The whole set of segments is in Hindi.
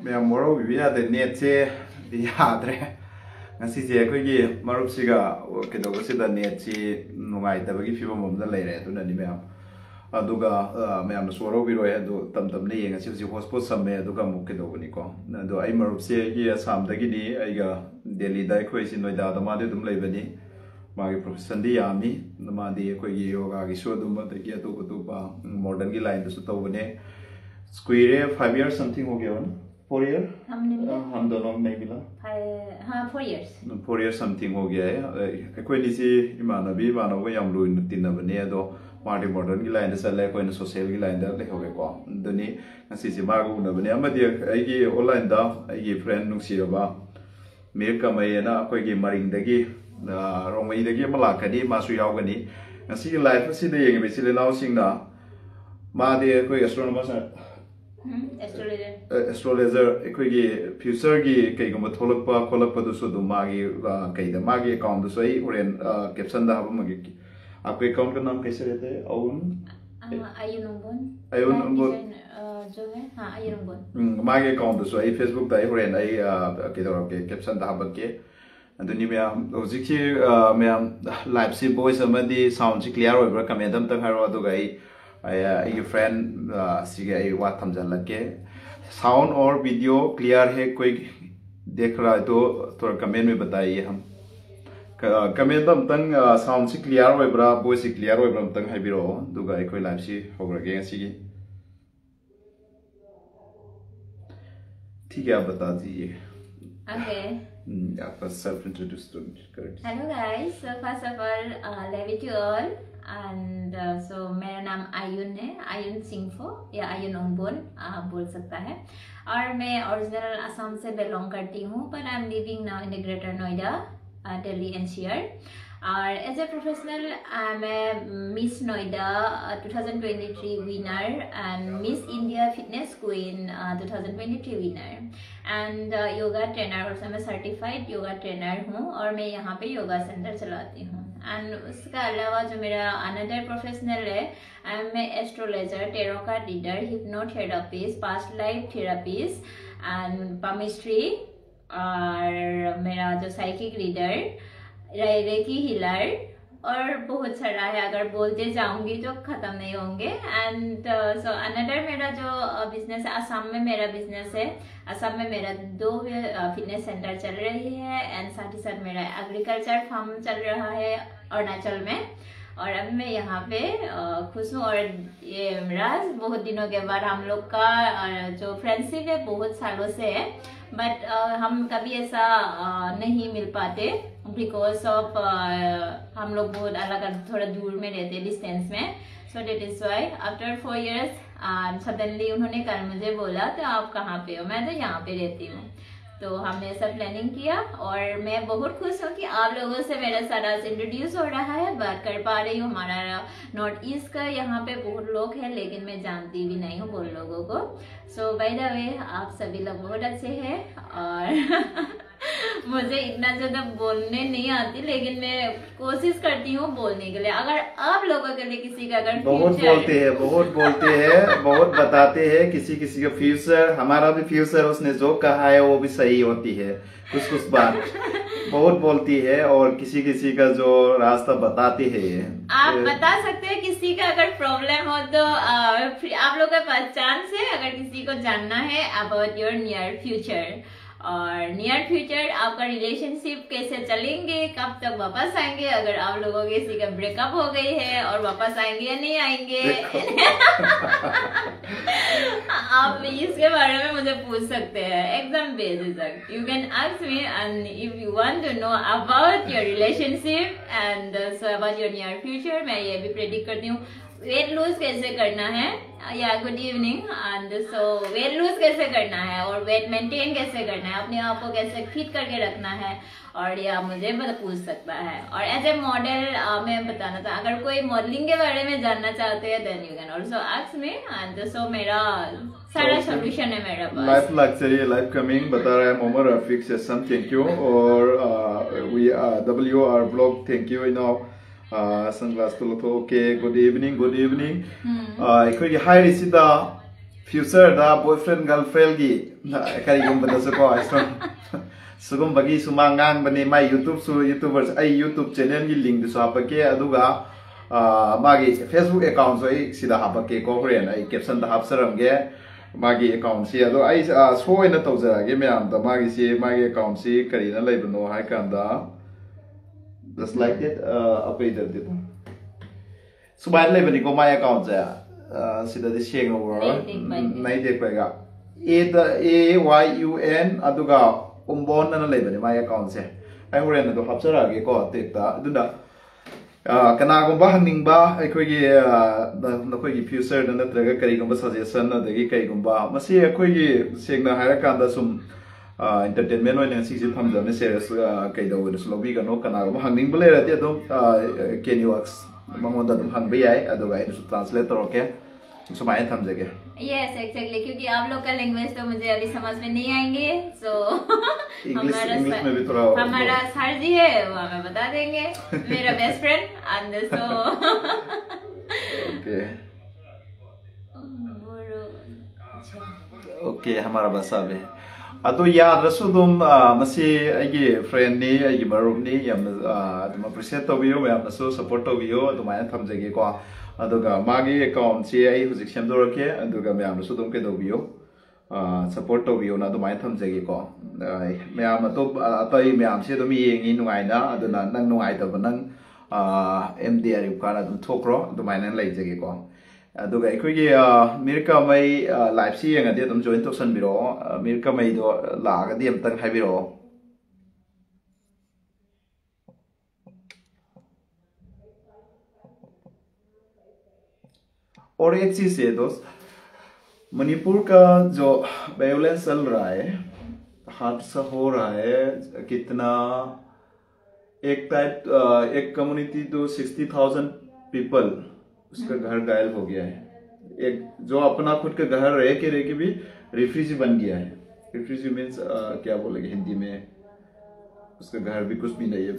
मैं मोरो भी याद नेट से याद्रे ngasi je koi gi marup siga ke do sida net si nungai ta bagi fiba mom da leire tu na ni me aduga me am soro bi roi adu tam tam ne ngasi si hotspot samme aduga mu ke do ni ko na do ai marup se gi asam da gi ni ai ga delhi da koi si noida da ma de dum lei bani ma gi profession di yami na ma di koi gi yoga gi so dum da gi atu tu pa modern gi line da su to bane square 5 years something ho gaya 4 year हम दोनों में मिला 4 years 4 years something हो गया है कोई निसी इमानबी इमानबो याम लुई तिनबने अदो मार्टी मॉडर्न की लाइन चले कोई सोशल की लाइन ले होगे को दनी ngasi si ma gu नबने अमदि आइगी ऑनलाइन दा आइगी फ्रेंड नुसिरबा मेर कमय ना कोई की मरिंग दगी रोंगई दगी मलाकनी मासु यावगनी ngasi की लाइफ से दे येगे बेसिले नाउ सिंगना मा दे कोई astronomer astrologer ekoi future gi kai gum tholakpa kholakpa du so du magi kai da magi account du so ai oren caption da hab magi आपके account का नाम कैसे रहता है ayun umbon जो है हां ayun umbon magi account du so ai facebook da ai oren ai ke da ke caption da hab ke aduni me logic si me live si voice amadi sound si clear over comment am tang haro adu gai आई फ्रेंड सिगे वाट थमजन लगे साउंड और वीडियो क्लियर है कोई देख रहा है तो थोड़ा कमेंट में बताइए हम कमेंट में तंग साउंड से क्लियर हो बरा वॉइस से क्लियर हो बरा तंग हाइबिरो दुगा कोई लाइव सी होग्रगे सिगे ठीक है आप बता दीजिए ओके आपका सेल्फ इंट्रोड्यूस कर hello guys so first of all love you all and so मेरा नाम आयुन है आयुन सिंफो या आयुन उम्बोन बोल सकता है और मैं ओरिजिनल असम से बिलोंग करती हूँ पर I am living now in the Greater Noida Delhi NCR और as a professional I am a Miss Noida 2023 winner and Miss India Fitness Queen 2023 winner and yoga trainer और मैं सर्टिफाइड योगा ट्रेनर हूँ और मैं यहाँ पे योगा सेंटर चलाती हूँ एंड उसके अलावा जो मेरा अनदर प्रोफेशनल है I am a astrologer tarot card reader hypnotherapist past life therapist and palmistry और मेरा जो साइकिक रीडर रेकी हीलर और बहुत सारा है अगर बोलते जाऊंगी तो खत्म नहीं होंगे एंड सो अनदर मेरा जो बिजनेस है असम में मेरा बिजनेस है असम में मेरा 2 फिटनेस सेंटर चल रही है एंड साथ ही साथ मेरा एग्रीकल्चर फार्म चल रहा है अरुणाचल में और अब मैं यहाँ पे खुश हूँ और ये राज बहुत दिनों के बाद हम लोग का जो फ्रेंडशिप है बहुत सालों से है बट हम कभी ऐसा नहीं मिल पाते बिकॉज ऑफ हम लोग बहुत अलग थोड़ा दूर में रहते डिस्टेंस में so that is why after 4 years suddenly उन्होंने कल मुझे बोला तो आप कहाँ पे हो मैं तो यहाँ पे रहती हूँ तो हमने सब प्लानिंग किया और मैं बहुत खुश हूँ कि आप लोगों से मेरा सारा इंट्रोड्यूस हो रहा है बात कर पा रही हूँ हमारा नॉर्थ ईस्ट का यहाँ पे बहुत लोग हैं लेकिन मैं जानती भी नहीं हूँ बहुत लोगों को सो बाय द वे आप सभी लोग बहुत अच्छे हैं और मुझे इतना ज्यादा बोलने नहीं आती लेकिन मैं कोशिश करती हूँ बोलने के लिए अगर आप लोगों के लिए किसी का अगर बहुत बोलते हैं बहुत बताते हैं किसी किसी का फ्यूचर हमारा भी फ्यूचर उसने जो कहा है वो भी सही होती है कुछ बात बहुत बोलती है और किसी किसी का जो रास्ता बताती है आप बता सकते हैं किसी का अगर प्रॉब्लम हो तो आप लोगों के पहचान से अगर किसी को जानना है अबाउट योर नियर फ्यूचर और नियर फ्यूचर आपका रिलेशनशिप कैसे चलेंगे कब तक वापस आएंगे अगर आप लोगों के किसी का ब्रेकअप हो गई है और वापस आएंगे या नहीं आएंगे आप इसके बारे में मुझे पूछ सकते हैं एकदम बेझिझक you can ask me and if you want to know about your relationship and so about your near future मैं ये भी प्रेडिक्ट करती हूँ वेट लूज कैसे करना है या good evening and so weight lose कैसे करना है और वेट मेंटेन कैसे करना है अपने आप को कैसे फिट करके रखना है और या मुझे पूछ सकता है और एज ए मॉडल मैं बताना था अगर कोई मॉडलिंग के बारे में जानना चाहते हैं then you can also ask me and so मेरा सारा सॉल्यूशन है मेरे पास लाइफ लग्जरी लाइफ कमिंग बता रहा है Mohammad Rafiq session thank you और we WR blog thank you no sunglass to look okay good evening अखोई हाई रिसिदा फ्यूचर दा बॉयफ्रेंड गर्लफ्रेंड की करीगुम्बदसु को सुगम बगी सुमांगांग बने माय यूट्यूबर्स आई यूट्यूब चैनल की लिंक दुसु हापके अदुगा मागी फेसबुक अकाउंट सो आई सिदा हापके को होरेन आई कैप्शन दा हापसरमगे मागी अकाउंट से अदो आई सोयना तौजरागे मैम दा मागी से मागी अकाउंट से करीना लेबनो हाय कांदा just like that updated it subai lebani ko my account ja sida de sheng over nai dek paiga AYUN aduga umbon na lebani my account se ai horen do hapsara ge ko tek ta dunda kana gumba hangning ba aikoi gi nakoi gi future na natraga kari gumba suggestion na degi kai gumba masi aikoi gi sengna haira kanda sum entertainment oina sisi thamjane series kai do wona slobi ga no kana gumba hangning bale rati adum can you ask mangonda dum hang bai ai aduga isu translator okay सुमाय समझेंगे यस एक्जेक्टली क्योंकि आप लोग का लैंग्वेज तो मुझे अभी समझ में नहीं आएंगे सो इंग्लिश में भी थोड़ा हमारा सर जी है वो हमें बता देंगे मेरा best friend and so okay okay हमारा भाषा में अतो याद रसु तुम मसी आगे फ्रेंड ने आगे मरुप ने यम तुम अप्रिशिएट तो बियो मैं अपना सपोर्ट तो बियो तुम आये थमजेंगे को अदुगा मागी अकाउंट से आई हुजिक सेमदोरके अदुगा मैम नसु तुम के दोबियो सपोर्ट तोबियो ना दुमाय थमजेगी को मैम तो अतई मैम से तुम येंगी नुगाइना अदुना नंग नुगाइ तब नंग एमडीआर युकाना तुम थोक्रो दुमाय नंग लेजेगी को अदुगा इखुगी मिरका मई लाइव सी येंगदि तुम जॉइन तोसन बिरो मिरका मई दो लागदि अमतंग हाइबिरो और एक चीज है दोस्त मणिपुर का जो वायलेंस चल रहा है हादसा हो रहा है कितना एक कम्युनिटी तो 60,000 पीपल उसका घर घायल हो गया है एक जो अपना खुद का घर रह के भी रिफ्यूजी बन गया है रिफ्यूजी मीन्स क्या बोलेंगे हिंदी में उसका घर भी कुछ भी नहीं है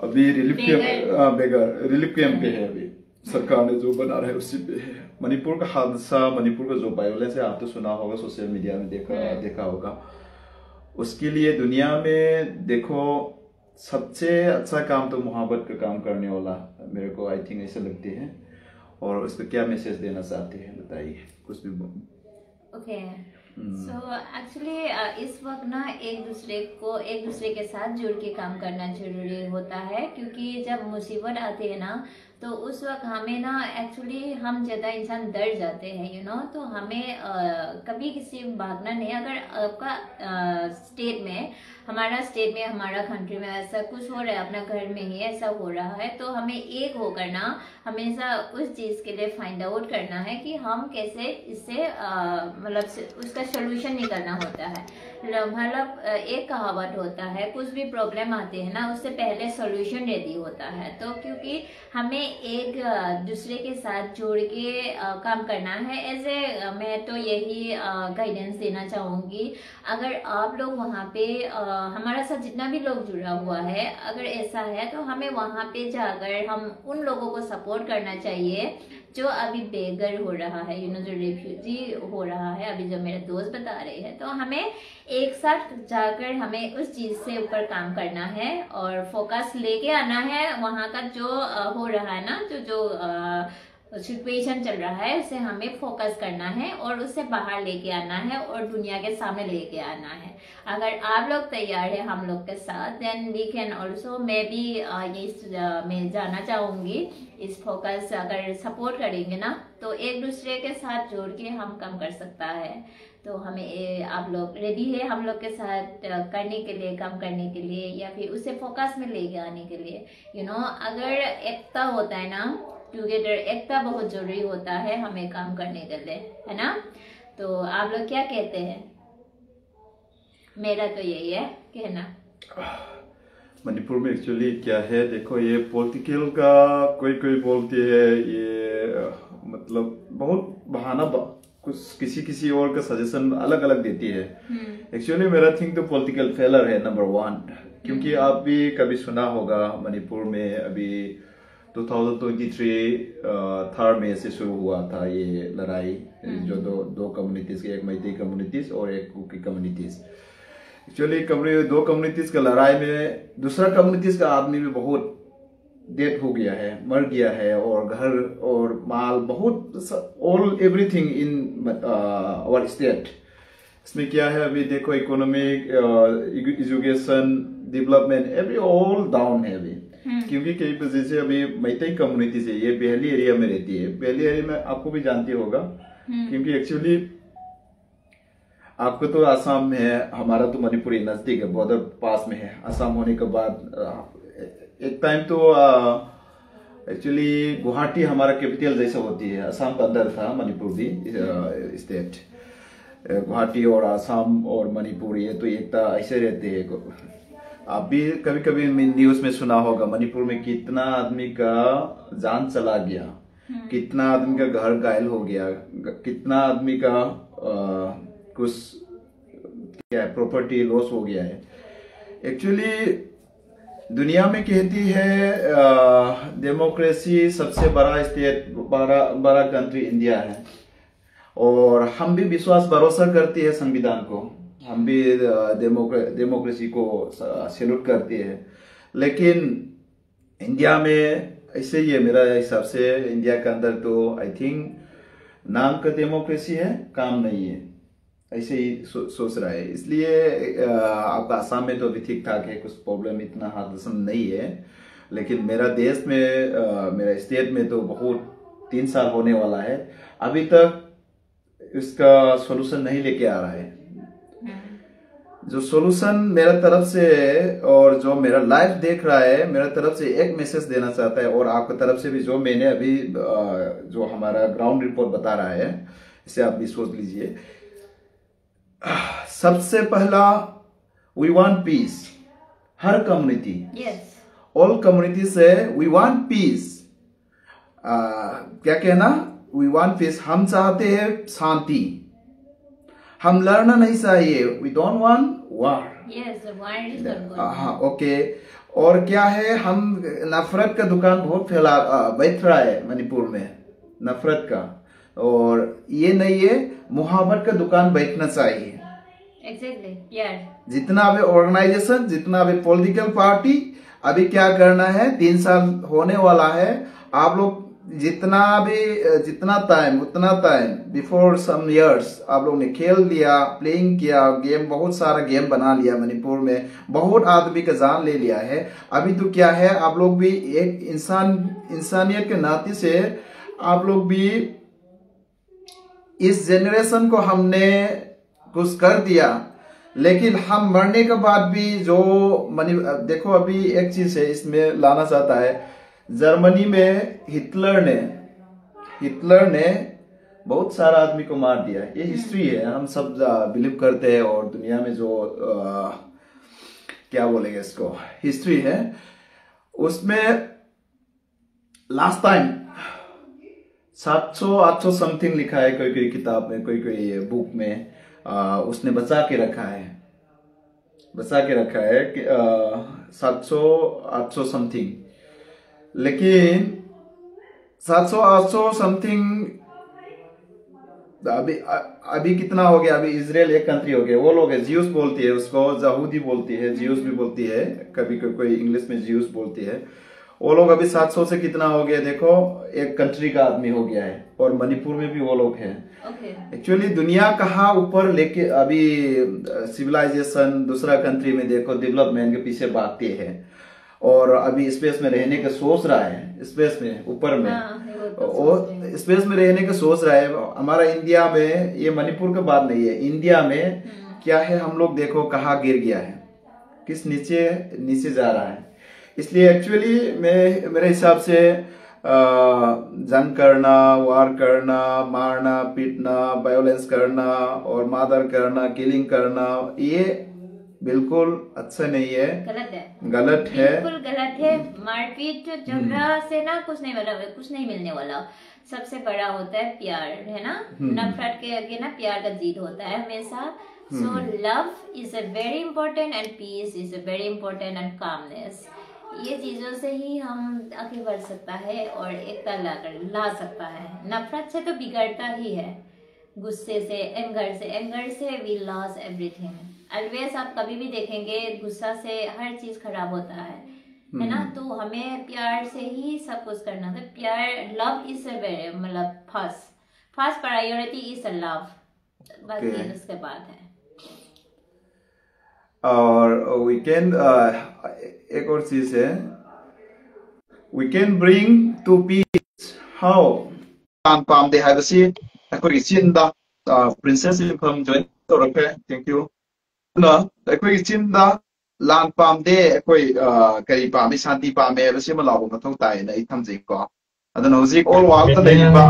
अभी रिलीफ कैंप पे है अभी सरकार ने जो बना रहा है उसी पे है मणिपुर का हादसा मणिपुर का जो वायलेंस है आप तो सुना होगा सोशल मीडिया में देखा होगा उसके लिए दुनिया में देखो सबसे अच्छा काम तो मोहब्बत का काम करने वाला मेरे को आई थिंक ऐसा लगती है और उसको क्या मैसेज देना चाहते हैं बताइए कुछ भी ओके सो एक्चुअली इस वक्त ना एक दूसरे के साथ जुड़ के काम करना जरूरी होता है क्योंकि जब मुसीबत आती है ना तो उस वक्त हमें ना एक्चुअली हम ज़्यादा इंसान डर जाते हैं यू नो तो हमें कभी किसी भागना नहीं अगर आपका स्टेट में हमारा कंट्री में ऐसा कुछ हो रहा है अपना घर में ही ऐसा हो रहा है तो हमें एक होकर ना हमेशा उस चीज़ के लिए फाइंड आउट करना है कि हम कैसे इससे मतलब उसका सोल्यूशन निकालना होता है मतलब एक कहावत होता है कुछ भी प्रॉब्लम आती है ना उससे पहले सॉल्यूशन रेडी होता है तो क्योंकि हमें एक दूसरे के साथ जोड़ के काम करना है ऐसे मैं तो यही गाइडेंस देना चाहूँगी अगर आप लोग वहाँ पे हमारा साथ जितना भी लोग जुड़ा हुआ है अगर ऐसा है तो हमें वहाँ पे जाकर हम उन लोगों को सपोर्ट करना चाहिए जो अभी बेघर हो रहा है यू नो जो रिफ्यूजी हो रहा है अभी जो मेरे दोस्त बता रहे हैं तो हमें एक साथ जाकर हमें उस चीज़ से ऊपर काम करना है और फोकस लेके आना है वहाँ का जो हो रहा है ना जो सिचुएशन चल रहा है उसे हमें फोकस करना है और उससे बाहर लेके आना है और दुनिया के सामने लेके आना है अगर आप लोग तैयार है हम लोग के साथ देन वी कैन ऑल्सो मैं भी मैं जाना चाहूँगी इस फोकस अगर सपोर्ट करेंगे ना तो एक दूसरे के साथ जोड़ के हम काम कर सकता है तो हमें आप लोग रेडी है हम लोग के साथ करने के लिए काम करने के लिए या फिर उसे फोकस में लेके आने के लिए यू नो अगर एकता होता है ना टुगेदर एकता बहुत जरूरी होता है हमें काम करने के लिए है ना तो आप लोग क्या कहते हैं मेरा तो यही है कहना मणिपुर में एक्चुअली क्या है देखो ये पॉलिटिकल का कोई बोलते हैं ये मतलब बहुत बहाना कुछ किसी और का सजेशन अलग अलग देती है एक्चुअली मेरा थिंक तो पॉलिटिकल फेलर है नंबर 1 क्योंकि आप भी कभी सुना होगा मणिपुर में अभी 2023 3 मई से शुरू हुआ था ये लड़ाई, जो दो कम्युनिटीज की, एक मैतेई कम्युनिटीज और एक कुकी कम्युनिटीज। एक्चुअली दो कम्युनिटीज का लड़ाई में दूसरा कम्युनिटीज का आदमी भी बहुत डेथ हो गया है, मर गया है, और घर और माल बहुत all everything in our state. इसमें क्या है, अभी देखो economic, education, development every all down है अभी। क्योंकि कई वजह से अभी मैतेई कम्युनिटी से, ये पहली एरिया में रहती है, पहली एरिया में आपको भी जानती होगा, क्योंकि एक्चुअली आपको तो आसाम में है, हमारा तो मणिपुरी नजदीक है, बॉर्डर पास में है। आसाम होने के बाद एक टाइम तो एक्चुअली गुवाहाटी हमारा कैपिटल जैसा होती है, आसाम का अंदर था मणिपुर भी स्टेट। गुवाहाटी और आसाम और मणिपुर ये तो एकता ऐसे रहते हैं। आप भी कभी कभी न्यूज में सुना होगा मणिपुर में कितना आदमी का जान चला गया, कितना आदमी का घर घायल हो गया, कितना आदमी का कुछ क्या प्रॉपर्टी लॉस हो गया है। एक्चुअली दुनिया में कहती है डेमोक्रेसी सबसे बड़ा स्टेट, बड़ा कंट्री इंडिया है, और हम भी विश्वास भरोसा करती है संविधान को, हम भी डेमोक्रेसी को सैल्यूट करते हैं। लेकिन इंडिया में ऐसे ही है, मेरा हिसाब से इंडिया के अंदर तो आई थिंक नाम का डेमोक्रेसी है, काम नहीं है, ऐसे ही सोच रहा है। इसलिए आपका आसाम में तो अभी ठीक ठाक है, कुछ प्रॉब्लम इतना हादसा नहीं है। लेकिन मेरा देश में, मेरा स्टेट में तो बहुत 3 साल होने वाला है, अभी तक इसका सॉल्यूशन नहीं लेके आ रहा है। जो सॉल्यूशन मेरा तरफ से है, और जो मेरा लाइफ देख रहा है, मेरा तरफ से एक मैसेज देना चाहता है, और आपकी तरफ से भी जो मैंने अभी जो हमारा ग्राउंड रिपोर्ट बता रहा है, इसे आप भी सोच लीजिए। सबसे पहला, वी वांट पीस। हर कम्युनिटी, ऑल कम्युनिटी से वी वांट पीस। क्या कहना, वी वांट पीस, हम चाहते हैं शांति, हम लड़ना नहीं चाहिए, वी डोंट वांट वार। हाँ, ओके। और क्या है, हम नफरत का दुकान बहुत बैठ रहा है मणिपुर में, नफरत का, और ये नहीं है, मोहब्बत का दुकान बैठना चाहिए। जितना भी ऑर्गेनाइजेशन, जितना भी पॉलिटिकल पार्टी, अभी क्या करना है, 3 साल होने वाला है, आप लोग जितना टाइम उतना टाइम बिफोर सम इयर्स आप लोग ने खेल लिया, प्लेइंग किया, गेम, बहुत सारा गेम बना लिया मणिपुर में, बहुत आदमी का जान ले लिया है। अभी तो क्या है, आप लोग भी एक इंसानियत के नाते से आप लोग भी, इस जनरेशन को हमने कुछ कर दिया, लेकिन हम मरने के बाद भी जो देखो, अभी एक चीज है इसमें लाना चाहता है, जर्मनी में हिटलर ने बहुत सारा आदमी को मार दिया। ये हिस्ट्री है, हम सब बिलीव करते हैं, और दुनिया में जो क्या बोलेंगे इसको, हिस्ट्री है। उसमें लास्ट टाइम 700-800 समथिंग लिखा है, कोई किताब में, कोई बुक में, उसने बचा के रखा है कि 700-800 समथिंग। लेकिन 700-800 समथिंग अभी कितना हो गया, अभी इजराइल एक कंट्री हो गया, वो लोग है जियूस बोलती है उसको, यहूदी बोलती है, जियूस भी बोलती है, कभी कोई इंग्लिश में जियूस बोलती है। वो लोग अभी 700 से कितना हो गया, देखो, एक कंट्री का आदमी हो गया है, और मणिपुर में भी वो लोग हैं। एक्चुअली दुनिया कहाँ ऊपर लेके, अभी सिविलाइजेशन दूसरा कंट्री में देखो, डेवलपमेंट के पीछे भागती है, और अभी स्पेस में रहने का सोच रहा है, स्पेस में ऊपर में, और स्पेस में रहने का सोच रहा है। हमारा इंडिया में, ये मणिपुर का बात नहीं है, इंडिया में क्या है, हम लोग देखो कहाँ गिर गया है, किस नीचे जा रहा है। इसलिए एक्चुअली मेरे हिसाब से जंग करना, वार करना, मारना, पीटना, वायोलेंस करना, और मर्डर करना, किलिंग करना, ये बिल्कुल अच्छा नहीं है, गलत है, बिल्कुल गलत है। मारपीट झगड़ा से ना कुछ नहीं मिलने वाला। सबसे बड़ा होता है प्यार, है ना, नफरत के आगे ना प्यार का जीत होता है हमेशा। So love is a very important and peace is a very important and calmness. ये चीजों से ही हम आगे बढ़ सकता है और एकता ला सकता है। नफरत से तो बिगड़ता ही है, गुस्से से, एंगर से वी लॉस एवरीथिंग। ऑलवेज आप कभी भी देखेंगे गुस्सा से हर चीज खराब होता है ना। तो हमें प्यार से ही सब कुछ करना था। प्यार, लव इज मतलब फर्स्ट प्रायोरिटी इज लव, बस ओके। ये उसके बाद है। और वी कैन एक और चीज है, we can bring to peace how tan pam de have si akoi chin da princess in from join to rakhe thank you na akoi chin da lan pam de akoi kari pam mi santi pam me ba si ma law ma thau tai na I tham ji ko adana hojik all wa ta dei ba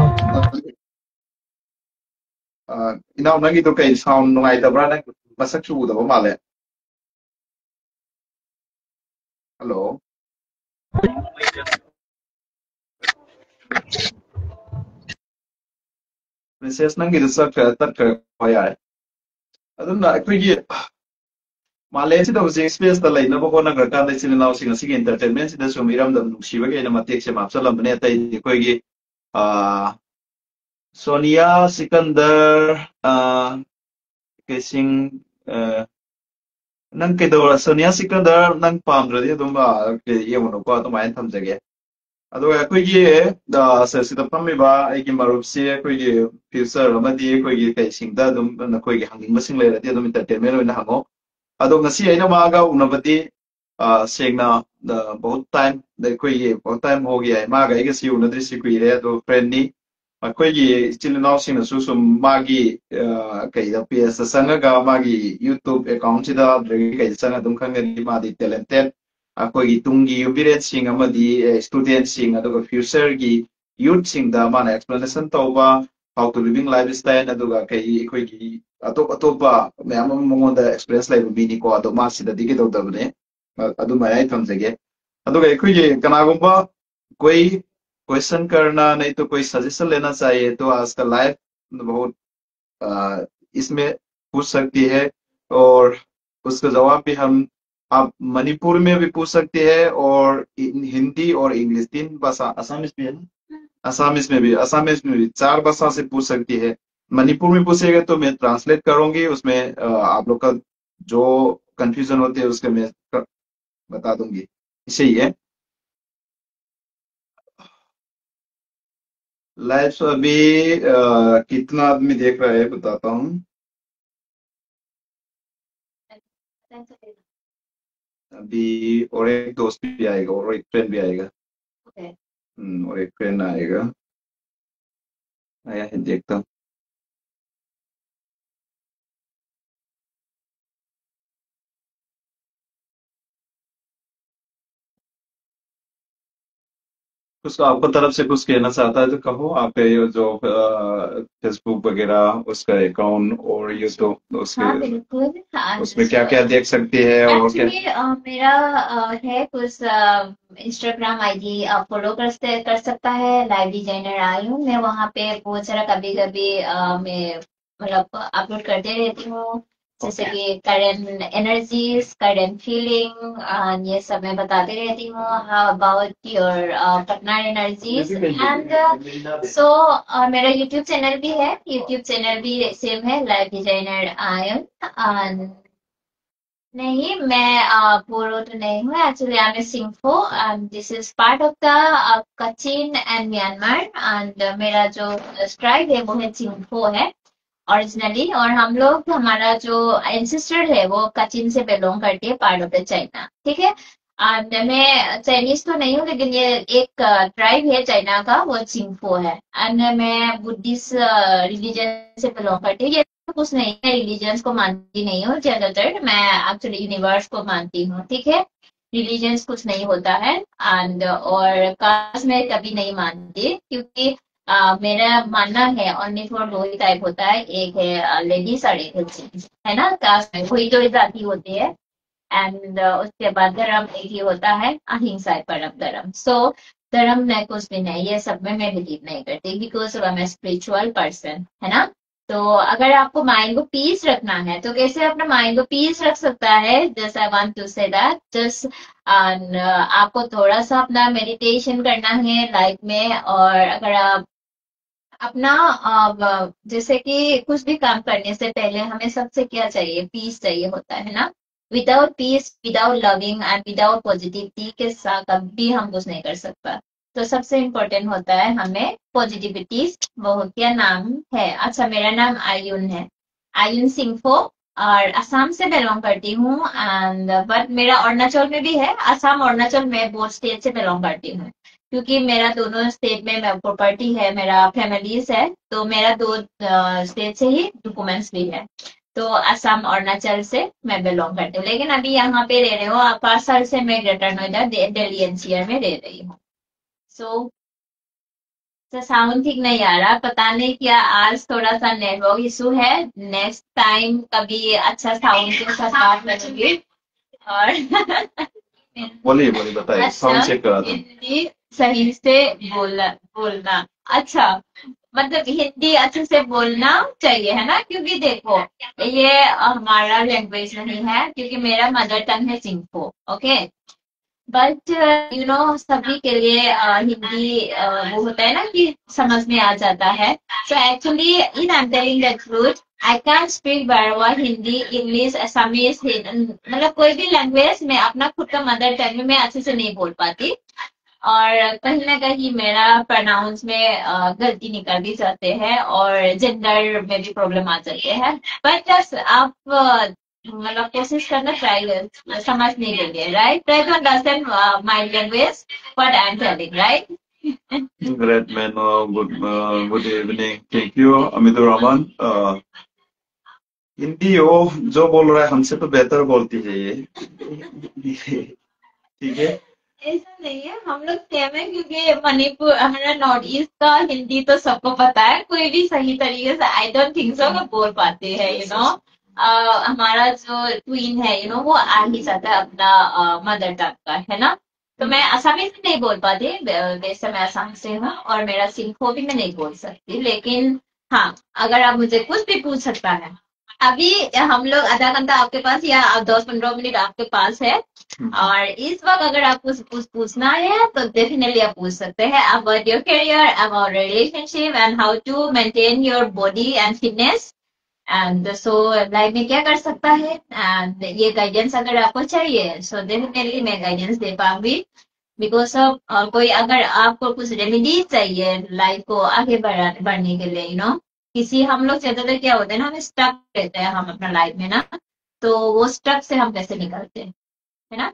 inaw nangi to kai sound ngai ta bra na masak chu da ba male hello princess nangi da sak tat ka ko ya aduna akoi gi Malay si daw si space ta lai na ba ko nagkakanda sila na sing sige entertainment si da sumiram dam nuksiba kay na matik si map salam ne tay ko gi Sonia Sikandar kasing nang kay daw Sonia Sikandar nang pamdra di dum ba kay yung no ko to main tham jage ado ko gi da sa si da pammi ba ai gi marup si ko gi future amadi ko gi kay sing da dum na ko gi hanging masing lai di dum entertainment na hango adong ngasi ay na maaga unabati sengna बहुत टाइम कोई बहुत टाइम हो गया है मागा एक सी उनद्री सी कोई रे तो फ्रेंड नी कोई की चिल नाउ सिंग सु मागी कई दा पेस संगा मागी यूट्यूब अकाउंट सिदा ड्रगी कई संगा दुम खंगे मादी टैलेंटेड कोई की तुंगी यूबिरेट सिंग अमदी स्टूडेंट सिंग अदो फ्यूचर की यूथ सिंग दा माना एक्सप्लेनेशन तौबा हाउ टू लिविंग लाइफस्टाइल अदुगा कई कोई की atop atopa मैम मंगोंदा एक्सपीरियंस लाइव बीनी को अदो मा सिदा दिगे दो दबने अदु माय थमजगे अदुगा एखुई कनागुंबा कोई क्वेश्चन करना नहीं तो कोई सजेशन लेना चाहिए तो आज का लाइव बहुत इसमें पूछ सकती है और उसका जवाब भी हम आप मणिपुर में भी पूछ सकते हैं और हिंदी और इंग्लिश तीन भाषा असमिस भी है ना असमिस में भी चार भाषा से पूछ सकती है मणिपुर में पूछेगा तो मैं ट्रांसलेट करूंगी उसमें आप लोग का जो कंफ्यूजन होते हैं उसके मैं बता दूंगी इसे ही है लाइव अभी कितना आदमी देख रहा है बताता हूँ अभी और एक दोस्त भी आएगा और एक फ्रेंड भी आएगा Okay. और एक फ्रेंड आएगा आया है देखता हूँ कुछ आपको तरफ से कुछ कहना चाहता है तो कहो आप ये जो फेसबुक वगैरह उसका अकाउंट और यूट्यूब उसके हाँ बिल्कुल। उसमें क्या क्या देख सकते हैं और क्या एक्चुअली मेरा है कुछ इंस्टाग्राम आईडी आप फॉलो कर सकता है। लाइव डिजाइनर आई हूँ मैं, वहाँ पे बहुत सारा कभी कभी मैं मतलब अपलोड करते रहती हूँ, जैसे कि करंट एनर्जीज, करंट फीलिंग, ये सब मैं बताती रहती हूँ। How about your partner energies and so मेरा यूट्यूब चैनल भी है, यूट्यूब चैनल भी सेम है, लाइव डिजाइनर आयन। नहीं, मैं बोरो तो नहीं हूँ। Actually I am Singpho and this is part of the Kachin and Myanmar and मेरा जो ट्राइब है वो है सिंफो है ओरिजिनली। और हम लोग, हमारा जो एंसेस्टर है वो कचिन से बिलोंग करती है, पार्ट ऑफ द चाइना, ठीक है। एंड मैं चाइनीज तो नहीं हूँ, लेकिन ये एक ट्राइब है चाइना का, वो सिंफो है। एंड मैं बुद्धिस्ट रिलीजन से बिलोंग करती हूँ। ये कुछ नहीं है, रिलीजन्स को मानती नहीं हूँ ज्यादातर, मैं एक्चुअली यूनिवर्स को मानती हूँ, ठीक है। रिलीजन्स कुछ नहीं होता है एंड और कास्ट में कभी नहीं मानती, क्योंकि मेरा मानना है ओनली फॉर दो ही टाइप होता है, एक है लेडीज और एक है जेंट्स, है ना। कास्ट में वही दो जाति होती है एंड उसके बाद धर्म एक ही होता है, अहिंसा है परम धर्म। सो धर्म में कुछ भी नहीं, ये सब में मैं बिलीव नहीं करती, because I am spiritual person, है ना। तो अगर आपको माइंड को पीस रखना है तो कैसे अपना माइंड को पीस रख सकता है, just I want to say that just आपको थोड़ा सा अपना मेडिटेशन करना है लाइफ में। और अगर आप अपना जैसे कि कुछ भी काम करने से पहले हमें सबसे क्या चाहिए, पीस चाहिए होता है ना। Without peace, without loving and without positivity के साथ कभी हम कुछ नहीं कर सकता। तो सबसे इम्पोर्टेंट होता है हमें पॉजिटिविटी। वो क्या नाम है, अच्छा मेरा नाम आयुन है, आयुन सिंफो, और असम से बिलोंग करती हूँ। एंड बट मेरा अरुणाचल में भी है, असम अरुणाचल में बोथ स्टेट से बिलोंग करती हूँ, क्योंकि मेरा दोनों स्टेट में प्रॉपर्टी है, मेरा फैमिलीज है, तो मेरा दो स्टेट से ही डॉक्यूमेंट्स भी है। तो असम अरुणाचल से मैं बिलोंग करती हूँ, लेकिन अभी यहाँ पे रह रही हूँ 5 साल से। मैं ग्रेटर नोएडा दिल्ली एनसीआर में रह रही हूँ। सो साउंड ठीक नहीं आ रहा, पता नहीं क्या आज थोड़ा सा नेटवर्क इशू है। नेक्स्ट टाइम कभी अच्छा साउंड के साथ बात करूंगी। और बोलिए बोलिए, बताइए, अच्छा, साउंड चेक करा था। हिंदी सही से बोलना बोलना अच्छा, मतलब हिंदी अच्छे से बोलना चाहिए है ना, क्योंकि देखो ये हमारा लैंग्वेज नहीं है, क्योंकि मेरा मदर टंग है सिंगफो, ओके। बट सभी के लिए हिंदी वो होता है ना कि समझ में आ जाता है। So actually in I am telling the truth, I can speak Barwa Hindi, English, Assamese, मतलब कोई भी लैंग्वेज मैं अपना खुद का मदर टंग में मैं अच्छे से नहीं बोल पाती। और कहीं ना कहीं मेरा प्रोनाउंस में गलती निकल भी जाते हैं, और जेंडर में भी प्रॉब्लम आ जाते हैं। बट जस्ट आप मतलब कोशिश करना, ट्राई समझने के लिए, right, try to understand my language what I am telling, right. Great man, good evening, thank you Amit Rahman. Hindi वो जो बोल रहा है हमसे तो बेहतर बोलती है ये। ठीक है। ऐसा नहीं है, हम लोग सेम है, क्योंकि मणिपुर हमारा नॉर्थ ईस्ट का हिंदी तो सबको पता है, कोई भी सही तरीके से आई डोंट थिंक सो बोल पाते हैं, हमारा जो ट्वीन है वो आ ही जाता है अपना मदर टंग का, है ना। तो मैं असमी से नहीं बोल पाती, वैसे मैं असम से हूँ, और मेरा सिंखो भी मैं नहीं बोल सकती, लेकिन हाँ, अगर आप मुझे कुछ भी पूछ सकता है, अभी हम लोग आधा घंटा आपके पास या 10-15 मिनट आपके पास है, और इस वक्त अगर आपको कुछ पूछना है तो डेफिनेटली आप पूछ सकते हैं, about your career, about relationship, and how to maintain your body and fitness, and so life में क्या कर सकता है, एंड ये गाइडेंस अगर आपको चाहिए, सो डेफिनेटली मैं गाइडेंस दे पाऊंगी। बिकॉज ऑफ कोई अगर आपको कुछ रेमेडी चाहिए लाइफ को आगे बढ़ने के लिए, किसी हम लोग ज्यादातर क्या होते हैं ना, हम स्टक रहते हैं हम अपना लाइफ में ना, तो वो स्टक से हम कैसे निकलते हैं, है ना।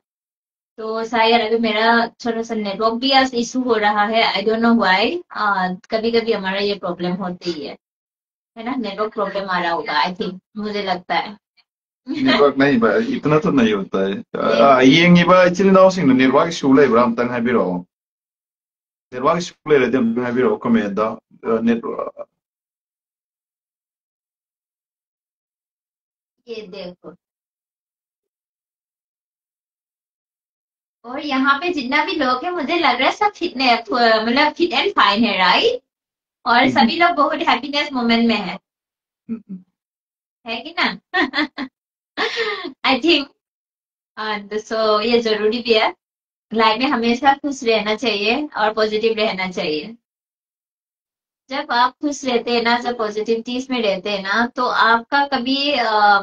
तो शायद अभी मेरा थोड़ा सा नेटवर्क भी आज इशू हो रहा है, आई डोंट नो व्हाई। कभी कभी हमारा ये प्रॉब्लम होती है ना, नेटवर्क प्रॉब्लम आ रहा होगा, आई थिंक, मुझे लगता है। नेटवर्क नहीं भाई, इतना तो नहीं होता नहीं है। होता। येंगिबा इचिन इनाउसिंग नेटवर्क इशू लेब्रा अमतंग हाइबिरओ। नेटवर्क इशू लेरदि अमतंग हाइबिरओ कमेंट दा नेटवर्क। ये देखो, और यहाँ पे जितना भी लोग हैं मुझे लग रहा है सब मतलब फिट एंड फाइन है, राइट, और सभी लोग बहुत हैप्पीनेस मोमेंट में है कि ना। आई थिंक सो ये जरूरी भी है, लाइफ में हमेशा खुश रहना चाहिए और पॉजिटिव रहना चाहिए। जब आप खुश रहते हैं ना, जब पॉजिटिविटीज में रहते हैं ना, तो आपका कभी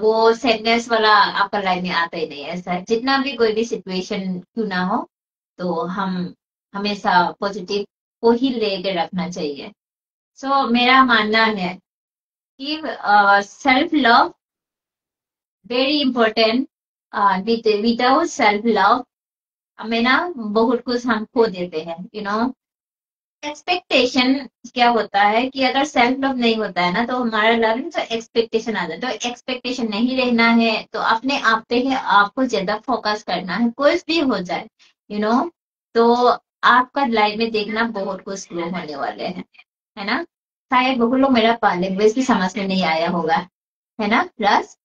वो सैडनेस वाला आपका लाइफ में आता ही नहीं है। ऐसा है, जितना भी कोई भी सिचुएशन क्यों ना हो, तो हम हमेशा पॉजिटिव को ही लेके रखना चाहिए। सो मेरा मानना है कि self love very important. Without self love हमें ना बहुत कुछ हम खो देते हैं, एक्सपेक्टेशन क्या होता है कि अगर सेल्फ लव नहीं होता है ना, तो हमारा लव में तो एक्सपेक्टेशन आ जाता है। तो एक्सपेक्टेशन नहीं रहना है, तो अपने आप पे है आपको ज्यादा फोकस करना है, कुछ भी हो जाए, यू नो तो आपका लाइफ में देखना बहुत कुछ ग्रो होने वाले हैं, है ना। शायद बहुत लोग मेरा लैंग्वेज भी समझ में नहीं आया होगा, है ना रस,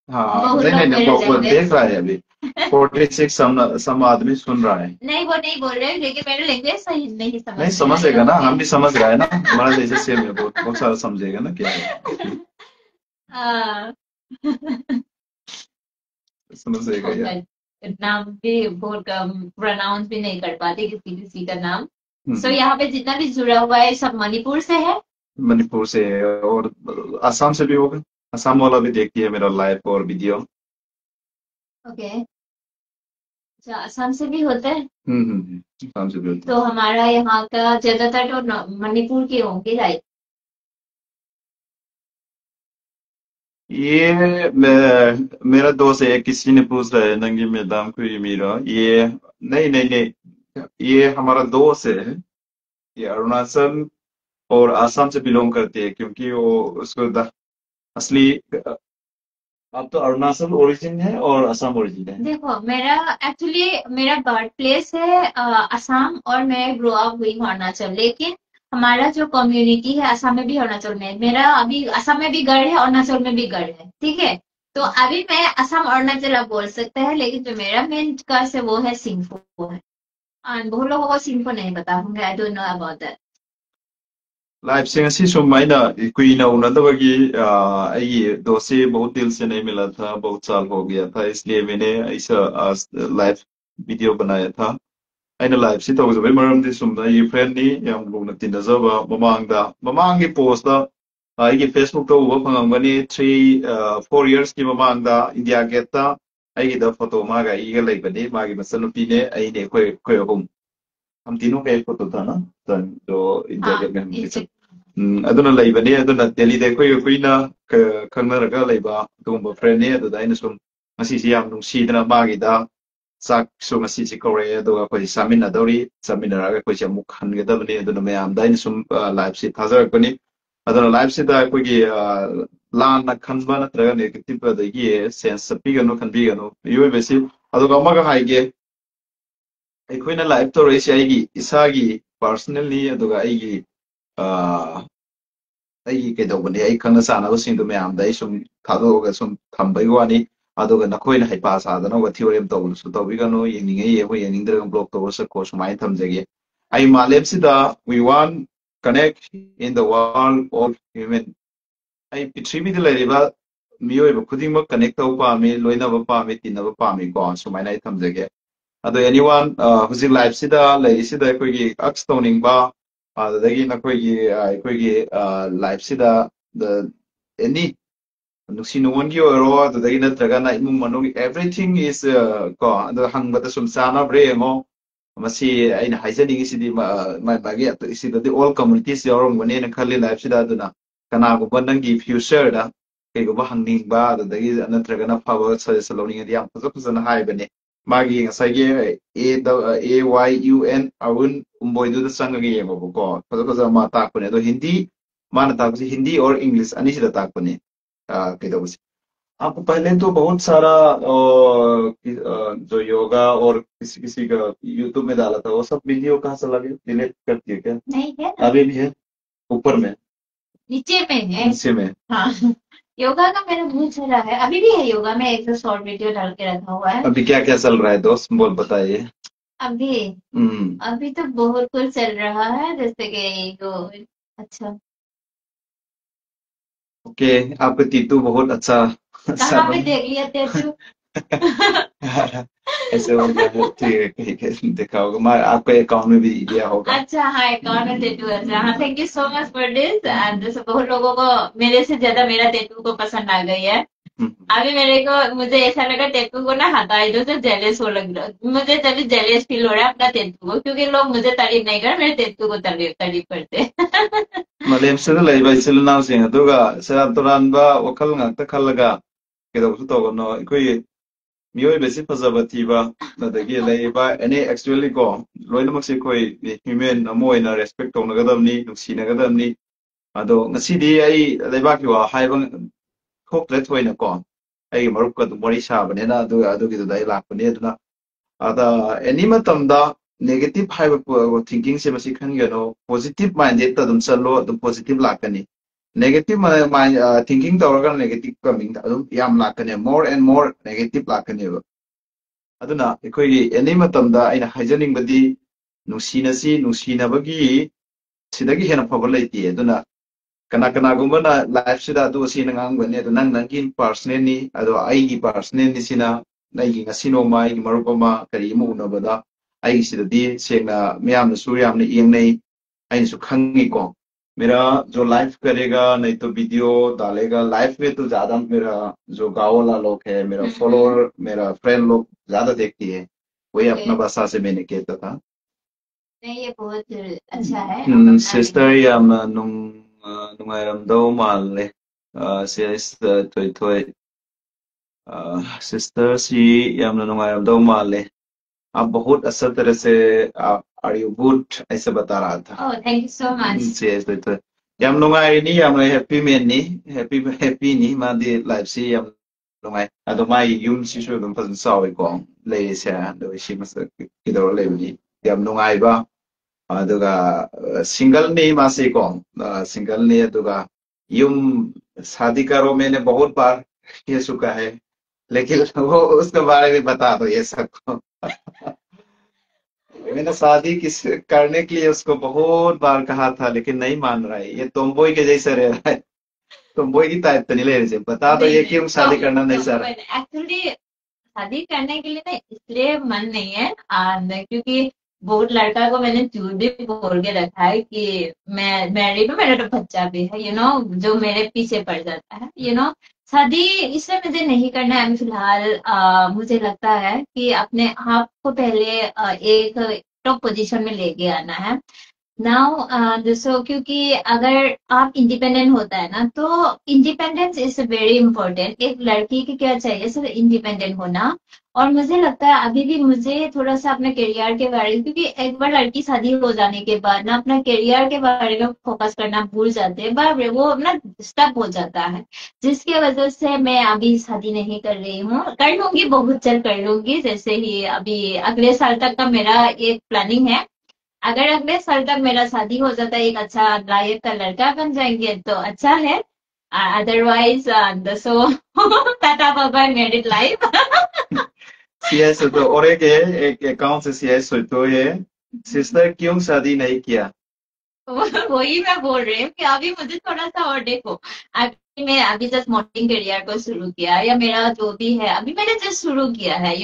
हाँ, बहुत नहीं लोग नहीं, मेरे वो लैंग्वेज देख रहा है अभी। 46 सम आदमी सुन रहा है। नहीं, वो नहीं बोल रहे, लेकिन मेरे लैंग्वेज सही नहीं समझ नहीं में आई समझेगा ना, होंगे। हम भी समझ रहे हैं ना, हमारा जैसे सेम है, बहुत बहुत सारा समझेगा ना क्या है। आ, समझ जाएगा यार। नाम भी बहुत प्रोनाउंस भी नहीं कर पाते किसी किसी का नाम। सो हम्म, यहाँ पे जितना भी जुड़ा हुआ है सब मणिपुर से है। मणिपुर से है, और आसाम से भी होगा। आसाम वाला भी देखती है मेरा लाइव और वीडियो। ओके। अच्छा, असम से भी होते हैं। आसाम से भी होता है। तो हमारा यहाँ का ज्यादातर तो मणिपुर के होंगे राइट। ये मेरा दोस्त है, किसी ने पूछ रहा है नंगी मैदान को ये मेरा ये, नहीं नहीं नहीं, ये हमारा दोस्त है। ये अरुणाचल और आसाम से बिलोंग करते हैं, क्योंकि वो उसको असली, अब तो अरुणाचल ओरिजिन है और असम ओरिजिन है। देखो मेरा एक्चुअली मेरा बर्थ प्लेस है असम और मैं ग्रो अप हुई हूँ अरुणाचल, लेकिन हमारा जो कम्युनिटी है असम में भी अरुणाचल में है। मेरा अभी असम में भी गढ़ है अरुणाचल में भी गढ़ है, ठीक है। तो अभी मैं असम अरुणाचल आप बोल सकते हैं, लेकिन जो मेरा मेन कास्ट है वो है सिंहफू है। बहुत लोगों को सिंहफू नहीं पता होंगे, आई don't know about that. Life से ऐसी सुमाइना कोई ना उन्नत बगी ये दोस्त से बहुत दिल से नहीं मिला था, बहुत साल हो गया था, इसलिए मैंने ऐसा लाइव वीडियो बनाया था। अꯩꯅ ꯂꯥꯏꯚꯁꯤ ꯇꯧꯖꯕꯩ ꯃꯔꯝꯗꯤ ꯁꯨꯝꯅ ꯑꯩꯒꯤ ꯐ꯭ꯔꯦꯟꯅꯤ, ꯌꯥꯝ ꯂꯨꯅ ꯇꯤꯟꯅꯖꯕ, ꯃꯃꯥꯡꯒꯤ ꯄꯣꯁꯇ ꯑꯩꯒꯤ ꯐꯦꯁꯕꯨꯛꯇ ꯎꯕ ꯐꯪꯉꯝꯒꯅꯤ, 3-4 yearsꯀꯤ ꯃꯃꯥꯡꯗ ꯏꯟꯗꯤꯌꯥ ꯒꯦꯠꯇ ꯑꯩꯒꯤꯗ ꯐꯣꯇꯣ ꯃꯥꯒ ꯑꯩꯒ ꯂꯩꯕꯅꯤ, ꯃꯥꯒꯤ ꯃꯆꯟꯅꯨꯄꯤꯅꯦ ꯑꯩꯅꯦ, ꯑꯩꯈꯣꯏ ꯑꯍꯨꯝ हम तीनों का एक फोटो था ना, जो इंडिया हाँ गेट में हम इस लेकर ꯑꯗꯨꯅ ꯂꯩꯕꯅꯤ, ꯑꯗꯨꯅ ꯗꯦꯜꯂꯤꯗ ꯑꯩꯈꯣꯏꯅ ꯈꯪꯅꯔꯒ ꯂꯩꯕ ꯑꯗꯨꯒꯨꯝꯕ ꯐ꯭ꯔꯦꯟꯅꯤ, ꯑꯗꯨꯗ ꯑꯩꯅ ꯁꯨꯝ ꯉꯁꯤꯁꯤ ꯌꯥꯝ ꯅꯨꯡꯁꯤꯗꯅ ꯃꯥꯒꯤꯗ ꯆꯥꯛꯁꯨ ꯉꯁꯤꯁꯤ ꯀꯧꯔꯛꯑꯦ, ꯑꯗꯨꯒ ꯑꯩꯈꯣꯏ ꯆꯥꯃꯤꯟꯅꯗꯧꯔꯤ, ꯆꯥꯃꯤꯟꯅꯔꯒ ꯑꯩꯈꯣꯏꯁꯦ ꯑꯃꯨꯛ ꯍꯟꯒꯗꯕꯅꯤ, ꯑꯗꯨꯅ ꯃꯌꯥꯝꯗ ꯑꯩꯅ ꯁꯨꯝ ꯂꯥꯏꯐꯁꯤ ꯊꯥꯖꯔꯛꯄꯅꯤ꯫ ꯑꯗꯨꯅ ꯂꯥꯏꯐꯁꯤꯗ ꯑꯩꯈꯣꯏꯒꯤ ꯂꯥꯟꯅ ꯈꯟꯕ ꯅꯠꯇ꯭ꯔꯒ ꯅꯦꯒꯦꯇꯤꯚ ꯑꯗꯒꯤ ꯁꯦꯟꯁ ꯆꯠꯄꯤꯒꯅꯨ ꯈꯟꯕꯤꯒꯅꯨ ꯃꯤꯑꯣꯏꯕꯁꯤ꯫ ꯑꯗꯨꯒ ꯑꯃꯒ ꯍꯥꯏꯒꯦ, ꯑꯩꯈꯣꯏꯅ ꯂꯥꯏꯚ ꯇꯧꯔꯛꯏꯁꯦ ꯑꯩꯒꯤ ꯏꯁꯥꯒꯤ ꯄꯥꯔꯁꯣꯅꯦꯜꯂꯤ, ꯑꯗꯨꯒ ꯑꯩꯒꯤ ꯀꯩꯗꯧꯕꯅꯤ, ꯑꯩ ꯈꯪꯅ ꯆꯥꯟꯅꯕꯁꯤꯡꯗꯨ ꯃꯌꯥꯝꯗ ꯑꯩ ꯁꯨꯝ ꯊꯥꯗꯣꯛꯑꯒ ꯁꯨꯝ ꯊꯝꯕꯒꯤ ꯋꯥꯅꯤ꯫ ꯑꯗꯨꯒ ꯅꯈꯣꯏꯅ ꯍꯩꯄꯥ ꯁꯥꯗꯅ ꯋꯥꯊꯤ ꯋꯥꯔꯦꯝ ꯇꯧꯕꯗꯨꯁꯨ ꯇꯧꯕꯤꯒꯅꯨ, ꯌꯦꯡꯅꯤꯡꯉꯦ ꯌꯦꯡꯉꯨ, ꯌꯦꯡꯅꯤꯡꯗ꯭ꯔꯒ ꯕ꯭ꯂꯣꯛ ꯇꯧꯔ ꯆꯠꯈꯣ, ꯁꯨꯃꯥꯏꯅ ꯊꯝꯖꯒꯦ꯫ ꯑꯩ ꯃꯥꯂꯦꯝꯁꯤꯗ ꯋꯤ ꯋꯥꯟ ꯀꯅꯦꯛ ꯏꯟ ꯗ ꯋꯥꯔꯜ ꯑꯣꯐ ꯍ꯭ꯌꯨꯃꯦꯟ, ꯑꯩ ꯄ꯭ꯔꯤꯊꯤꯕꯤꯗ ꯂꯩꯔꯤꯕ ꯃꯤꯑꯣꯏꯕ ꯈꯨꯗꯤꯡꯃꯛ ꯀꯅꯦꯛ ꯇꯧꯕ ꯄꯥꯝꯃꯤ, ꯂꯣꯏꯅꯕ ꯄꯥꯝꯃꯤ, ꯇꯤꯟꯅꯕ ꯄꯥꯝꯃꯤꯀꯣ, ꯁꯨꯃꯥꯏꯅ ꯑꯩ ꯊꯝꯖꯒꯦ꯫ ꯑꯗꯣ ꯑꯦꯅꯤꯋꯥꯟ ꯍꯧꯖꯤꯛ ꯂꯥꯏꯐꯁꯤꯗ ꯂꯩꯔꯤꯁꯤꯗ ꯑꯩꯈꯣꯏꯒꯤ ꯑꯛꯁ ꯇꯧꯅꯤꯡꯕ, ꯑꯗꯨꯗꯒꯤ ꯑꯩꯈꯣꯏꯒꯤ ꯂꯥꯏꯐꯁꯤꯗ ꯑꯦꯅꯤ ꯅꯨꯡꯁꯤ ꯅꯨꯡꯉꯣꯟꯒꯤ ꯑꯣꯏꯔꯣ, ꯑꯗꯨꯗꯒꯤ ꯅꯠꯇ꯭ꯔꯒꯅ ꯏꯃꯨꯡ ꯃꯅꯨꯡ ꯑꯦꯚ꯭ꯔꯤꯊꯤꯡ ꯏꯁ ꯀꯣ, ꯑꯗꯣ ꯍꯪꯕꯗ ꯁꯨꯝ ꯆꯥꯅꯕ꯭ꯔꯥ ꯌꯦꯡꯉꯣ꯫ ꯃꯁꯤ ꯑꯩꯅ ꯍꯥꯏꯖꯅꯤꯡꯉꯤꯁꯤꯗꯤ ꯃꯥꯒꯤ ꯁꯤꯗꯗꯤ ꯑꯣꯜ ꯀꯝꯃꯨꯅꯤꯇꯤꯁ ꯌꯥꯎꯔꯝꯒꯅꯦꯅ ꯈꯜꯂꯤ ꯂꯥꯏꯐꯁꯤꯗ꯫ ꯑꯗꯨꯅ ꯀꯅꯥꯒꯨꯝꯕ ꯅꯪꯒꯤ ꯐ꯭ꯌꯨꯆꯔꯗ ꯀꯩꯒꯨꯝꯕ ꯍꯪꯅꯤꯡꯕ, ꯑꯗꯨꯗꯒꯤ ꯅꯠꯇ꯭ꯔꯒꯅ ꯐꯕ ꯁꯖꯦꯁꯟ ꯂꯧꯅꯤꯡꯉꯗꯤ ꯌꯥꯝ ꯐꯖꯅ ꯍꯥꯏꯕꯅꯦ꯫ ꯃꯥꯒꯤ ꯉꯁꯥꯏꯒꯤ AYUN अरुण उम्बोइदुदा चंगगे येंगोबको फजा मा ताकपने, अदो हिंदी माना ताकपसे हिंदी और इंग्लिश अनिसिदा ताकपने कइदबसे। आपको पहले तो बहुत सारा जो योगा और किसी किसी का यूट्यूब में डाला था, वो सब वीडियो कहाँ से लगे, डिलीट कर दिए क्या? नहीं है ना, अभी भी है ऊपर में, नीचे में है। नीचे में। हाँ योगा का मेरा बहुत चला है, अभी भी है योगा में, एक शॉर्ट वीडियो डाल के रखा हुआ है। अभी क्या क्या चल रहा है दोस्त, बोल बताइए। अभी अभी तो बहुत कुछ चल रहा है, जैसे कि जो अच्छा ओके, आपका तीतू बहुत अच्छा कहाँ पे देख लिया थे तू। ऐसे हो गया है, ठीक है, देखा होगा, मैं आपके अकाउंट में भी दिया होगा। अच्छा हाँ अकाउंट में टेटू, अच्छा हाँ thank you so much for this. And जैसे बहुत लोगों को मेरे से ज्यादा मेरा टेटू को पसंद आ गई है। अभी मेरे को मुझे ऐसा लगा टेटू को ना हटा दो तो जेलेस हो लग रहा, मुझे तभी जेलेस फील हो रहा है अपना टेटू को, क्योंकि लोग मुझे तारीफ नहीं कर, मेरे टेटू को तारीफ करते। ꯃꯥꯂꯦꯝꯁꯤꯗ ꯂꯩꯕ ꯏꯆꯤꯜ ꯏꯅꯥꯎꯁꯤꯡ ꯑꯗꯨꯒ ꯁꯦꯔꯥꯟ ꯇꯨꯔꯥꯟꯕ ꯋꯥꯈꯜ ꯉꯥꯛꯇ ꯈꯜꯂꯒ ꯀꯩꯗꯧꯕꯁꯨ ꯇꯧꯒꯅꯣ꯫ ꯑꯩꯈꯣꯏꯒꯤ ꯃꯤꯑꯣꯏꯕꯁꯤ ꯐꯖꯕ ꯊꯤꯕ, ꯑꯗꯒꯤ ꯂꯩꯔꯤꯕ ꯑꯦꯅꯤ ꯑꯦꯛꯆꯨअली ꯀꯣ, ꯂꯣꯏꯅꯃꯛꯁꯦ ꯑꯩꯈꯣꯏ ꯍ꯭ꯌꯨꯃꯦꯟ ꯑꯃ ꯑꯣꯏꯅ ꯔꯦꯁꯄꯦꯛ ꯇꯧꯅꯒꯗꯕꯅꯤ, ꯅꯨꯡꯁꯤꯅꯒꯗꯕꯅꯤ꯫ ꯑꯗꯣ ꯉꯁꯤꯗꯤ ꯑꯩ ꯂꯩꯕꯥꯛꯀꯤ ꯋꯥ ꯍꯥꯏꯕ ꯊꯣꯛꯇ꯭ꯔꯦ ꯊꯣꯏꯅꯀꯣ, ꯑꯩꯒꯤ ꯃꯔꯨꯞꯀ ꯑꯗꯨꯝ ꯋꯥꯔꯤ ꯁꯥꯕꯅꯤꯅ ꯑꯗꯨꯒꯤꯗꯨꯗ ꯑꯩ ꯂꯥꯛꯄꯅꯤ꯫ ꯑꯗꯨꯅ अदा एनी मतमदा नेगेटिव हाइब थिंकिंग से मसी खनगनो, पॉजिटिव माइंडेड तदम चलो, अदम पॉजिटिव लाकनी। नेगेटिव माइंड थिंकिंग तौरगा नेगेटिव कमिंग अदम याम लाकने, मोर एंड मोर नेगेटिव लाकने। अदुना एकोई एनी मतमदा आइना हाइजनिंग बदी नुसीनसी नुसीनबगी सिदगी हेना फबल लेती। अदुना kana kana gumana life sida do si nang bane do nang nang kin personal ni ado ai gi personal ni sina nai gi ngasino mai gi marupama kari mu na bada ai sida di sengna myam na suryam ni ing nei ai su khangi ko मेरा जो लाइव करेगा नहीं तो वीडियो डालेगा लाइव में तो ज्यादा मेरा जो गाँव वाला लोग है मेरा फॉलोअर मेरा फ्रेंड लोग ज्यादा देखती है वही अपना भाषा से मैंने कहता था नहीं ये बहुत अच्छा है अपना सिस्टर यामना नुंगाइरमदौ माले सिस्टर थोय थोय सिस्टर सी यामना नुंगाइरमदौ माले आप बहुत अच्छा तरह से आर यू गुड ऐसे बता रहा था oh thank you so much yes तो yam nungai ni yam happy man ni happy ni ma di life si yam nungai ado mai yum si su dum pasan sawi ko le sia do si mas kido le ni yam nungai ba aduga single ni ma se ko single ni aduga yum शादी करो मैंने बहुत बार कह चुका है लेकिन वो उसके बारे में बता दो ये सबको मैंने शादी किस करने के लिए उसको बहुत बार कहा था लेकिन नहीं मान रहा है ये टॉमबॉय के जैसा रह रहा है टॉमबॉय की टाइप तो नहीं ले रहे बता दो ये क्यों शादी करना नहीं चाह रहा एक्चुअली शादी करने के लिए ना इसलिए मन नहीं है क्योंकि बहुत लड़का को मैंने झूठ भी बोल के रखा है कि मैं मैरिड हूँ मेरा तो बच्चा भी है जो मेरे पीछे पड़ जाता है शादी इसलिए मुझे नहीं करना है अभी फिलहाल मुझे लगता है कि अपने आप को पहले एक टॉप पोजीशन में लेके आना है नाउ दोस्तों क्योंकि अगर आप इंडिपेंडेंट होता है ना तो इंडिपेंडेंस इज वेरी इंपॉर्टेंट एक लड़की की क्या चाहिए सिर्फ इंडिपेंडेंट होना और मुझे लगता है अभी भी मुझे थोड़ा सा अपने करियर के बारे में क्योंकि एक बार लड़की शादी हो जाने के बाद ना अपना करियर के बारे में फोकस करना भूल जाते हैं बार वो अपना स्टक हो जाता है जिसकी वजह से मैं अभी शादी नहीं कर रही हूँ कर लूंगी बहुत जल्द कर लूंगी जैसे ही अभी अगले साल तक का मेरा एक प्लानिंग है अगर अगले साल तक मेरा शादी हो जाता है एक अच्छा लायक का लड़का बन जाएंगे तो अच्छा है otherwise so tata bye bye married life CS तो और एक अकाउंट से सीएस तो है सिस्टर क्यों शादी नहीं किया वही मैं बोल रही हूँ कि अभी मुझे थोड़ा सा और देखो अभी मैं अभी जस्ट मॉडलिंग करियर को शुरू किया या मेरा जो भी है अभी मैंने जस्ट शुरू किया है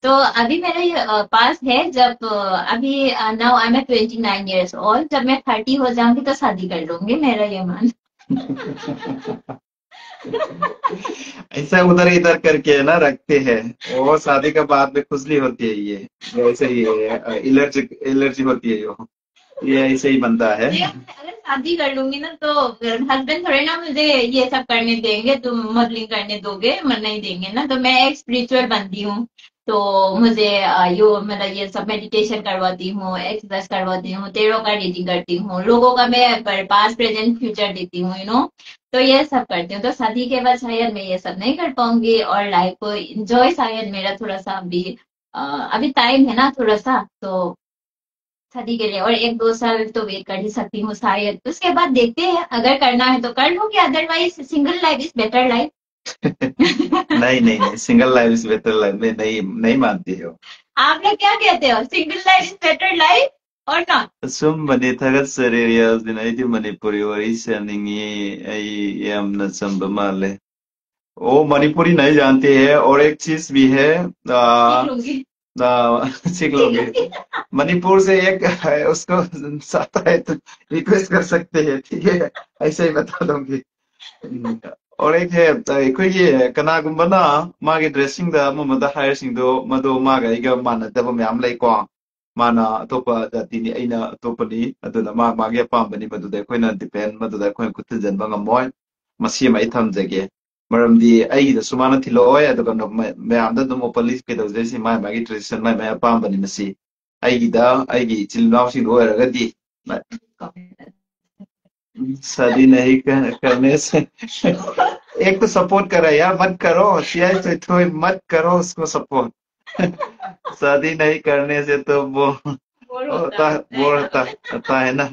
तो अभी मेरा ये पास है जब अभी now I am 29 years old जब मैं 30 हो जाऊंगी तो शादी कर लूंगी मेरा ये मान ऐसा उधर इधर करके ना रखते हैं वो शादी का बाद में खुजली होती है ये वैसे ही एलर्जी होती है ये ऐसे ही बनता है अगर शादी कर लूंगी ना तो हस्बैंड थोड़े ना मुझे ये सब करने देंगे तुम मॉडलिंग करने दोगे मन नहीं देंगे ना तो मैं एक स्पिरिचुअल बनती हूँ तो मुझे मतलब ये सब मेडिटेशन करवाती हूँ एक्सरसाइज करवाती हूँ टेरो का रीडिंग करती हूँ लोगों का मैं पास्ट प्रेजेंट फ्यूचर देती हूँ तो ये सब करती हूँ तो शादी के बाद शायद मैं ये सब नहीं कर पाऊंगी और लाइफ को एंजॉय शायद मेरा थोड़ा सा अभी टाइम है ना थोड़ा सा तो शादी के लिए और 1-2 साल तो वेट कर ही सकती हूँ शायद उसके बाद देखते हैं अगर करना है तो कर लूंगी otherwise single life is better life नहीं single life is better life में नहीं मानती हो आप लोग क्या कहते हो single life is better life और नॉट सुम मनी थगत सरेरिया दिन आई मणिपुरी वरी सनिंगी आई यामना चंबा माले ओ मणिपुरी नहीं जानते हैं और एक चीज भी है सीख लोगे मणिपुर से एक उसको चाहता है तो रिक्वेस्ट कर सकते हैं ठीक है ऐसे ही बता दूंगी और एक है अखोगी कनागुम्बना मागे ड्रेसिंग दा ममदा हायरसिंग दो मदो मागा इगा मानदब म्याम लैको माना अतोपा जातिनी अइना अतोपनी अदुना मागे पाम्बनी मदुदा अखोइना डिपेंड मदुदा अखोइ कुत्तजनबा ngमोय मसी मै थमजगे मरमदी अइदा सुमाना थिलोय अदुगा म्यामदा दम ओपनली केदौजैसि माय मागी ट्रेडिशन माय पाम्बनी मसी अइगिदा अइगी चिलनावसिंग ओयरगदी शादी नहीं करने से एक तो सपोर्ट करा यार मत करो तो मत करो उसको सपोर्ट शादी नहीं करने से तो वो होता है ना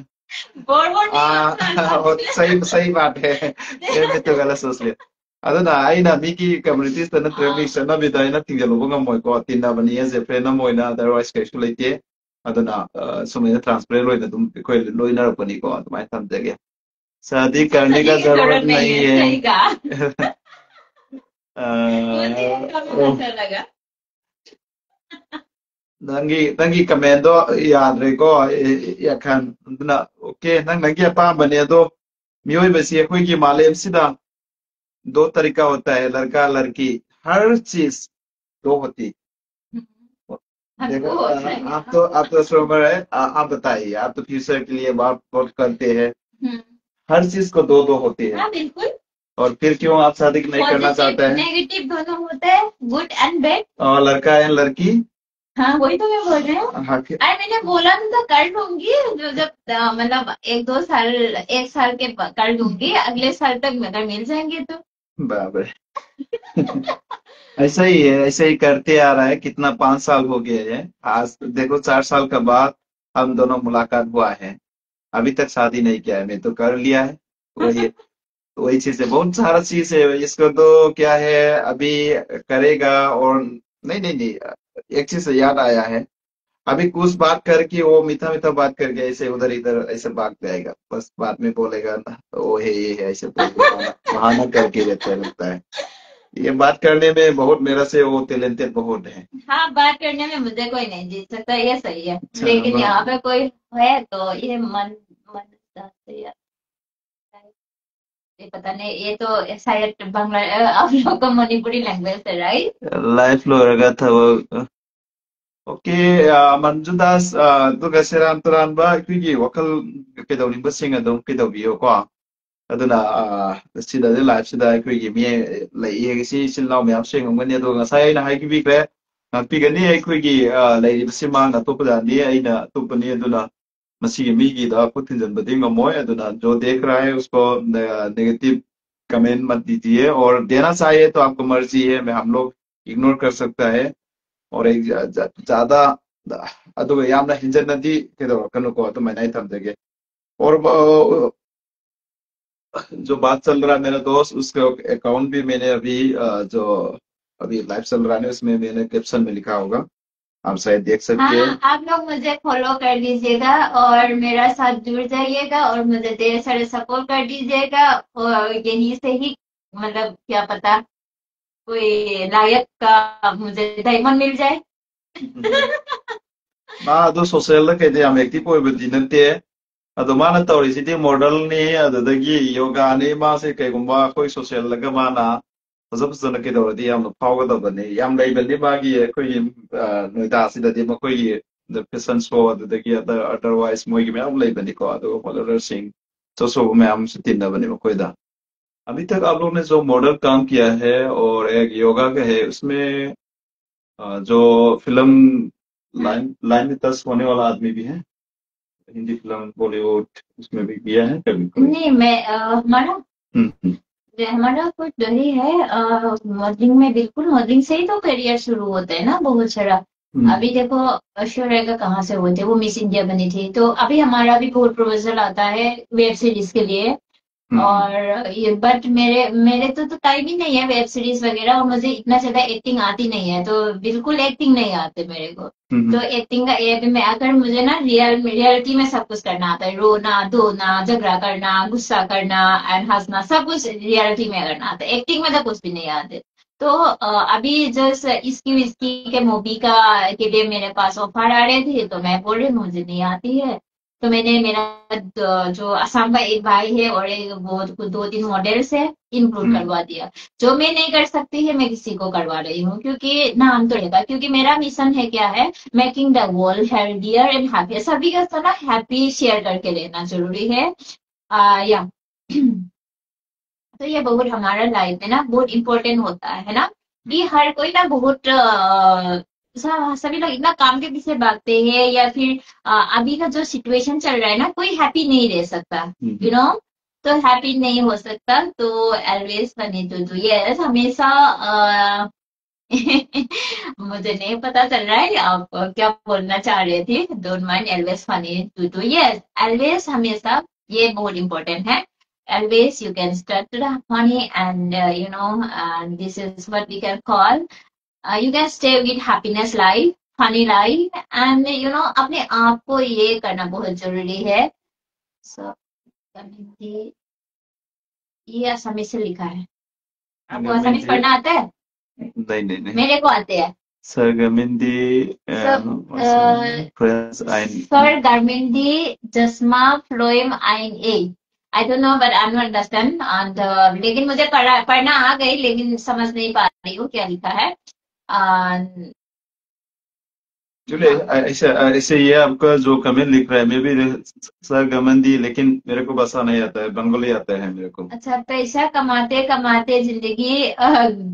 सही बात है ये भी तो गलत सोच लिया अदुना आइना मिकी कम्युनिटीज तना ट्रेनिंग सना बिदाइना थिंगलोबो ngमोय को तिना बनी एज ए फ्रेंड मोइना अदरवाइज कैसु लेते अदुना सुमेना ट्रांसपेरेंट होइना तुम कोइ लोइना रपनी को अदुमाय थमजगे शादी करने का शादी की जरूरत जरूरत नहीं नहीं है, सही कहा। है। मुझे uh, काफी अच्छा लगा। ꯅꯪꯒꯤ ꯀꯃꯦꯟꯗꯣ ꯌꯥꯗ꯭ꯔꯦꯀꯣ ꯌꯥꯈꯟ ꯑꯗꯨꯅ ꯑꯣꯀꯦ ꯅꯪꯒꯤ ꯑꯄꯥꯝꯕꯅꯦ ꯑꯗꯣ ꯃꯤꯑꯣꯏꯕꯁꯤ ꯑꯩꯈꯣꯏꯒꯤ ꯃꯥꯂꯦꯝꯁꯤꯗ दो तरीका होता है लड़का लड़की हर चीज दो होती देखो हमको होता है। आप तो स्ट्रोमर है आप बताइए आप तो फ्यूचर के लिए बात बहुत करते हैं हम्म, हर चीज को दो दो होती है हाँ बिल्कुल। और फिर क्यों आप शादी नहीं करना पॉजिटिव चाहते हैं नेगेटिव दोनों होते हैं, गुड एंड बैड। और लड़का एंड लड़की हाँ वही तो मैं बोल रही हूँ। हाँ अरे मैंने बोला तो था कर लूंगी, जो जब मतलब 1-2 साल, 1 साल के कर लूंगी, अगले साल तक अगर मिल जाएंगे तो। बराबर ऐसा ही है ऐसे ही करते आ रहा है कितना 5 साल हो गए हैं आज देखो 4 साल का बाद हम दोनों मुलाकात हुआ है अभी तक शादी नहीं किया है मैं तो कर लिया है वही वही चीज है बहुत सारा चीज है इसको तो क्या है अभी करेगा और नहीं नहीं नहीं एक चीज से याद आया है अभी कुछ बात करके वो मीठा मीठा बात करके ऐसे उधर इधर ऐसे भाग जाएगा बस बाद में बोलेगा ना वो है ये है ऐसे बोल के बहाना करके रहता है ये बात करने में बहुत मेरा से वो टैलेंटेड बहुत है हाँ बात करने में मुझे कोई नहीं जीत सकता, ये सही है। अच्छा लेकिन यहाँ पे कोई है तो ये मन मन से या- ये पता नहीं, ये तो शायद बांग्ला आप लोग को मणिपुरी लैंग्वेज है, राइट? लाइफ लोरगा था वो okay manjudas duga seran turan ba kuigi wakal kedawni basing adom kedawiyo ko aduna sida de life sida kuigi mi lai ye si silnaw myam sing ngani ado ngasai na hai ki kre pigani ai kuigi lai sima na to pada ni ai na to pani aduna masi mi gi da putin jan bading ngamoy aduna जो देख रहा है उसको नेगेटिव कमेंट मत दीजिए और देना चाहिए तो आपको मर्जी है मैं हम लोग इग्नोर कर सकता है और एक ज्यादा अदुगा यामना हिंजनदी कनो तो मैं नहीं थमदेगे और जो बात चल रहा है मेरा दोस्त उसका अकाउंट भी मैंने अभी जो अभी लाइव चल रहा है उसमें मैंने कैप्शन में लिखा होगा आप शायद देख सकते हैं हाँ आप लोग मुझे फॉलो कर लीजिएगा और मेरा साथ जुड़ जाइएगा और मुझे ढेर सारे सपोर्ट कर दीजिएगा, और यहीं से ही मतलब क्या पता कोई लायक का मुझे डायमंड मिल जाए। मा अदो सोशल कꯩꯗ ꯌꯥꯝ एक्टिव ꯑꯣꯏꯕꯗꯤ ꯅꯠꯇꯦ ꯑꯗꯣ ꯃꯥꯅ ꯇꯧꯔꯤꯁꯤꯗꯤ ꯃꯣꯗꯦꯜꯅꯤ ꯑꯗꯨꯗꯒꯤ ꯌꯣꯒꯥꯅꯤ ꯃꯥꯁꯦ ꯀꯩꯒꯨꯝꯕ ꯑꯩꯈꯣꯏ ꯁꯣꯁꯤꯌꯦꯜꯗꯒ ꯃꯥꯅ ꯐꯖ ꯐꯖꯅ ꯀꯩꯗꯧꯔꯗꯤ ꯌꯥꯝꯅ ꯐꯥꯎꯒꯗꯕꯅꯤ ꯌꯥꯝ ꯂꯩꯕꯅꯤ ꯃꯥꯒꯤ ꯑꯩꯈꯣꯏꯒꯤ ꯅꯣꯏꯗꯥꯁꯤꯗꯗꯤ ꯃꯈꯣꯏꯒꯤ ꯐꯦꯁꯟ ꯁꯣ ꯑꯗꯨꯗꯒꯤ अदरवाइज मोगी मैम लेबनिको अदुगा मॉडलर सिंह सो मैम से तिन्नबनी मकोइदा अभी तक आप लोग ने जो मॉडल काम किया है और एक योगा का है उसमें जो फिल्म लाइन लाइन में टच होने वाला आदमी भी है हिंदी फिल्म बॉलीवुड उसमें भी किया है कभी कोई नहीं मैं हमारा हम्म हमारा कुछ नहीं है, मॉडलिंग में बिल्कुल मॉडलिंग से ही तो करियर शुरू होता है ना बहुत सारा। अभी देखो ऐश्वर्या का कहाँ से हुए थे, वो मिस इंडिया बनी थी, तो अभी हमारा भी बहुत प्रपोजल आता है वेब सीरीज के लिए। और ये बट मेरे मेरे तो टाइम ही नहीं है वेब सीरीज वगैरह, और मुझे इतना ज्यादा एक्टिंग आती नहीं है, तो बिल्कुल एक्टिंग नहीं आती मेरे को। तो एक्टिंग का ये भी मैं अगर मुझे ना रियलिटी में सब कुछ करना आता है, रोना धोना झगड़ा करना गुस्सा करना एंड हंसना सब कुछ रियलिटी में करना आता है, एक्टिंग में तो कुछ भी नहीं आते। तो अभी जस्ट इसकी इसकी के मूवी का के लिए मेरे पास ऑफर आ रहे थे, तो मैं बोल रही हूँ मुझे नहीं आती है। तो मैंने मेरा जो असम का एक भाई है और एक वो 2-3 मॉडल्स है इंक्लूड करवा दिया। जो मैं नहीं कर सकती है मैं किसी को करवा रही हूँ, क्योंकि नाम तो रहेगा, क्योंकि मेरा मिशन है क्या है, making the world healthier and happier. सभी का साथ ना हैप्पी शेयर करके रहना जरूरी है। या तो ये बहुत हमारा लाइफ में ना बहुत इम्पोर्टेंट होता है ना, कि हर कोई ना बहुत सभी लोग इतना काम के पीछे भागते हैं, या फिर अभी का जो सिचुएशन चल रहा है ना, कोई हैप्पी नहीं रह सकता, यू नो। तो हैप्पी नहीं हो सकता, तो ऑलवेज फनी टू यस हमेशा मुझे नहीं पता चल रहा है आप क्या बोलना चाह रहे थे। Don't mind, always funny to yes always हमेशा, ये बहुत इम्पोर्टेंट है। Always you can start to the funny and this is what we can call you can stay with happiness life, funny life, and अपने आप को ये करना बहुत जरूरी है। So ये असमी से लिखा है। आपको Gamin असमीज di, पढ़ना आता है? नहीं मेरे को आते हैं Gamin di सब। what's press ein सर गारमिंदी जस्मा फ्लोएम आइन ए। I don't know but I am not understand and लेकिन मुझे पढ़ना आ गई, लेकिन समझ नहीं पा रही हूँ क्या लिखा है। चलिए ऐसे ऐसे ये आपका जो कमेंट लिख रहा है मैं भी सर गमन दी, लेकिन मेरे को भाषा नहीं आता है, बंगाली आता है मेरे को। अच्छा, पैसा कमाते कमाते जिंदगी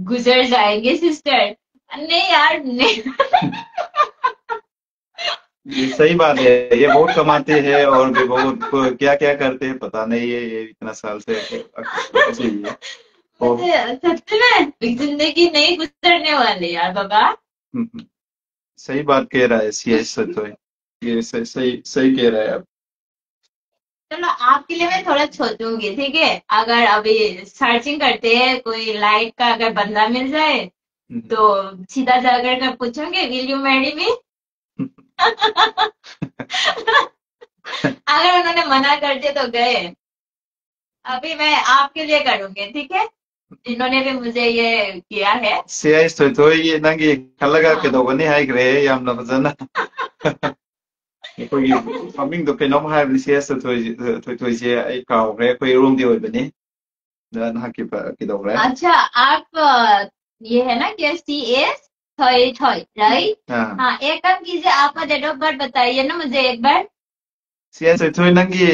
गुजर जाएंगे सिस्टर। नहीं यार, नहीं। ये सही बात है, ये बहुत कमाते हैं और भी बहुत क्या क्या करते हैं पता नहीं है, ये इतना साल से ऐसे ही है। और मुझे सच में जिंदगी नहीं गुजरने वाली यार बाबा। सही बात कह रहा है सी एस तो, ये सही सही सही कह रहा है आप। चलो आपके लिए मैं थोड़ा सोचूंगी, ठीक है? अगर अभी सर्चिंग करते हैं कोई लाइट का अगर बंदा मिल जाए तो सीधा जाकर कर पूछूंगी, विल यू मैरी मी? अगर उन्होंने मना कर दिया तो गए। अभी मैं आपके लिए करूंगी, ठीक है? जिन्होंने भी मुझे ये किया है। सी एस तो ये नंगी खलगा के हाँ। दो बनी हाई ग्रे याम ना फजना ꯑꯩꯈꯣꯏꯒꯤ ꯃꯃꯤꯡꯗꯣ ꯀꯩꯅꯣꯝ ꯍꯥꯏꯕꯅꯤ ꯁꯤएस ꯊꯣꯏꯊꯣꯏꯁꯦ ꯑꯩ ꯀꯥꯎꯈ꯭ꯔꯦ ꯑꯩꯈꯣꯏ ꯔꯣꯝꯗꯤ ꯑꯣꯏꯕꯅꯤ ꯅꯍꯥꯛꯀꯤ ꯀꯩꯗꯧꯈ꯭ꯔꯦ अच्छा, आप ये है ना क्या, सी एस थॉय थॉय राइट? हाँ, एक काम कीजिए, आपका डेट ऑफ बर्थ बताइए ना मुझे एक बार। ꯁꯤएस ꯊꯣꯏꯊꯣꯏ ꯅꯪꯒꯤ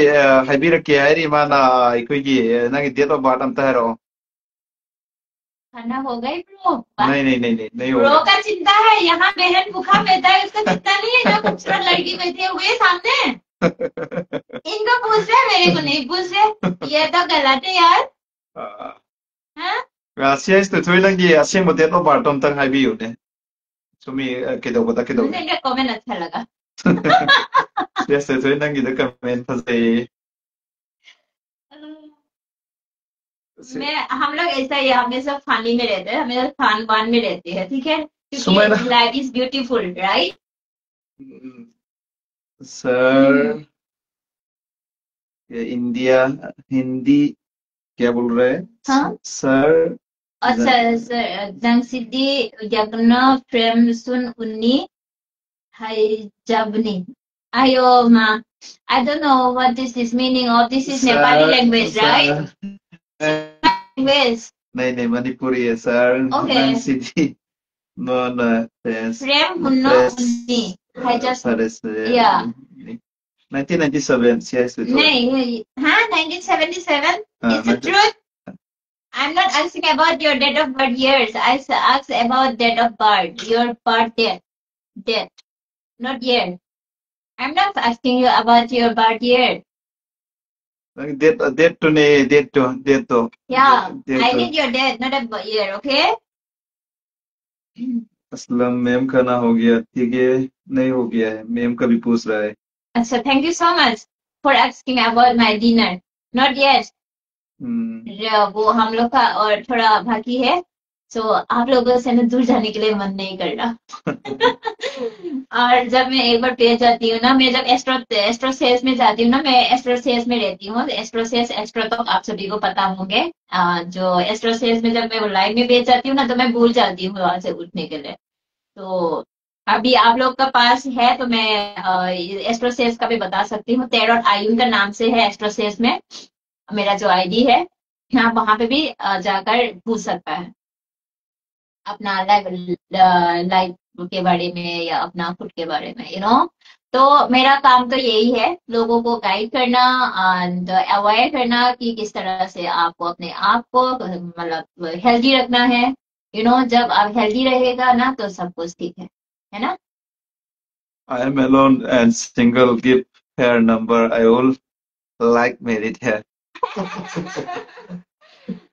ꯍꯥꯏꯕꯤꯔꯛꯀꯦ ꯍꯥꯏꯔꯤ ꯃꯥꯅ ꯑꯩꯈꯣꯏꯒꯤ ꯅꯪꯒꯤ ꯗꯦꯠ ꯑꯣꯐ ꯕꯥꯔथ ꯑꯝꯇ ꯍꯥꯏꯔꯛꯑꯣ। खाना हो गई ब्रो? नहीं ब्रो होगा। का चिंता है, यहाँ बहन भूखा बैठा है, उसका चिंता नहीं है जो खूबसूरत लड़की बैठी हुई है सामने। इनको पूछ रहे, मेरे को नहीं पूछ रहे, ये तो गलत है यार। हाँ? ꯁꯤएस ꯊꯣꯏꯊꯣꯏ ꯅꯪꯒꯤ ꯑꯁꯦꯡꯕ ꯗꯦꯠ ꯑꯣꯐ ꯕꯥꯔꯊ ꯑꯝꯇꯪ ꯍꯥꯏꯕꯤꯌꯨꯅꯦ ꯁꯨꯝ ꯀꯩꯗꯧꯕꯗ मुझे ꯀꯩꯗꯧꯒꯦ इनका कमेंट अच्छा लगा। ꯁꯤएस ꯊꯣꯏꯊꯣꯏ ꯅꯪꯒꯤꯗ ꯀꯃꯦꯟ ꯐꯖꯩ। मैं हम लोग ऐसा ही है, हमेशा फानी में रहते हैं, हमेशा फान वान में रहते हैं, ठीक है? सुमैना क्योंकि life is beautiful right. Sir ये इंडिया हिंदी क्या बोल रहे हैं हाँ। सर और जंग सिद्धि यज्ञ प्रेम सुन उन्नी Hijabni. Ayo, ma. I don't know what is this meaning of. This is Nepali language, right? Language. नहीं मणिपुरी है सर। Okay. सिद्धि non Prem Hunno Unni. Yeah. 1997 yes नहीं, हाँ 1977. It's the truth. I'm not asking about your date of birth years. I ask about date of birth. Your birth date. Date. Not year. I'm not asking you about your birth year. date to ne date to Yeah, I need your date, not a year, okay? Aslam ma'am का ना हो गया, ठीक है नहीं हो गया है, मैम का भी पूछ रहा है। अच्छा, thank you so much for asking about my dinner. Not yet. वो हम लोग का और थोड़ा बाकी है, so आप लोगों से ना दूर जाने के लिए मन नहीं कर रहा। और जब मैं एक बार पे जाती हूँ ना, मैं जब एस्ट्रो सेल्स में जाती हूँ ना, मैं एस्ट्रो सेल्स में रहती हूँ। एस्ट्रो सेल्स एस्ट्रो तो आप सभी को पता होंगे। जो एस्ट्रो सेल्स में जब मैं वो लाइन में बेच जाती हूँ ना, तो मैं भूल जाती हूँ वहां से उठने के लिए। तो अभी आप लोग का पास है तो मैं एस्ट्रो सेल्स का भी बता सकती हूँ। टेरॉट आयुन का नाम से है एस्ट्रो सेल्स में मेरा जो आईडी है। हाँ, वहां पे भी जाकर पूछ सकता है अपना लाइफ के बारे में या अपना खुद के बारे में, तो मेरा काम तो यही है, लोगों को गाइड करना एंड अवॉइड करना कि किस तरह से आपको अपने आप को मतलब हेल्दी रखना है। जब आप हेल्दी रहेगा ना तो सब कुछ ठीक है ना? I am alone and single. Give her number. I will like married hair.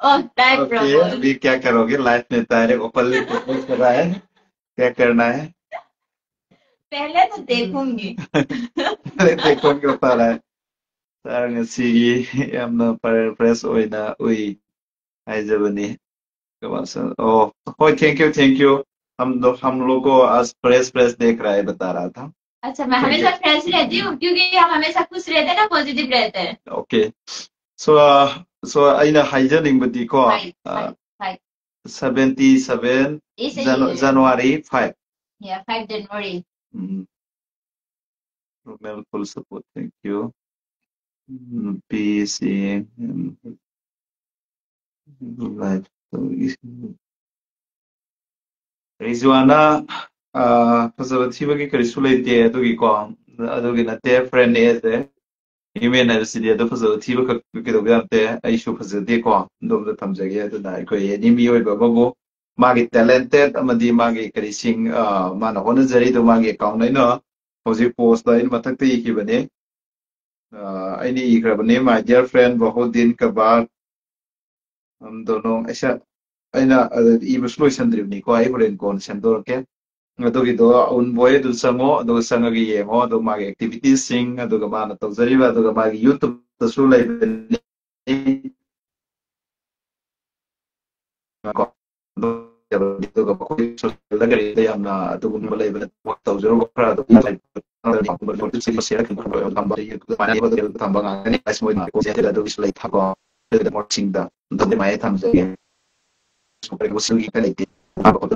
Okay अभी क्या करोगे लाइफ में? तारे ओपनली प्रपोज कर रहा है, क्या करना है? पहले तो देखूंगी। पहले देखोगे ऊपर है sir ngasi yamna press oina ui haijabani कमाल। ओह ओह थैंक यू हम लोग को आज प्रेस देख रहा है बता रहा था। अच्छा, मैं हमेशा फ्रेश रहती हूँ क्योंकि हम हमेशा खुश रहते हैं ना, पॉजिटिव रहते हैं। Okay so So aina haijaning ko 77 Is a January 5. Yeah, 5 January. Romel full support. Thank you. PC live. Rizwana fazaba thibagi karisu leite adugi ko adugi nate friend ese email na sidi adu fazaba thiba ka kido gante aishu fazade ko dom da thamjage adu na ko ye ni mi oi babu magi talented amadi magi karising mana hona jari do magi account na hoji post da in mathak te ki bane aini ikrabane my dear friend bahudin kabar dono aisa aina iba solution dribni ko ai horen kon sendor ke ꯑꯗꯨꯒꯤꯗꯣ ꯎꯟꯕꯣꯏ ꯑꯗꯨ ꯆꯪꯉꯣ ꯑꯗꯨꯒ ꯆꯪꯉꯒ ꯌꯦꯡꯉꯣ ꯑꯗꯨꯒ ꯃꯥꯒꯤ ꯑꯦꯛꯇꯤꯚꯤꯇꯤꯁꯁꯤꯡ ꯑꯗꯨꯒ ꯃꯥꯅ ꯇꯧꯖꯔꯤꯕ ꯑꯗꯨꯒ ꯃꯥꯒꯤ ꯌꯨꯇꯨꯕꯇꯁꯨ ꯂꯩꯕꯅꯤ ꯑꯗꯨꯒ ꯃꯈꯣꯏ ꯁꯣꯁꯤꯌꯦꯜꯗ ꯀꯔꯤꯗ ꯌꯥꯝꯅ ꯑꯗꯨꯒꯨꯝꯕ ꯂꯩꯕꯅ ꯇꯧꯖꯔꯨꯕ ꯈꯔ ꯑꯗꯨꯝ ꯊꯝꯕ ꯉꯥꯛꯇꯅꯤ ꯑꯗꯨꯒꯤꯁꯨ ꯂꯩ ꯊꯥꯀꯣ ꯃꯣꯠꯁꯤꯡꯗ ꯃꯥꯏ ꯊꯝꯖꯒꯦ ꯂꯩꯇꯦ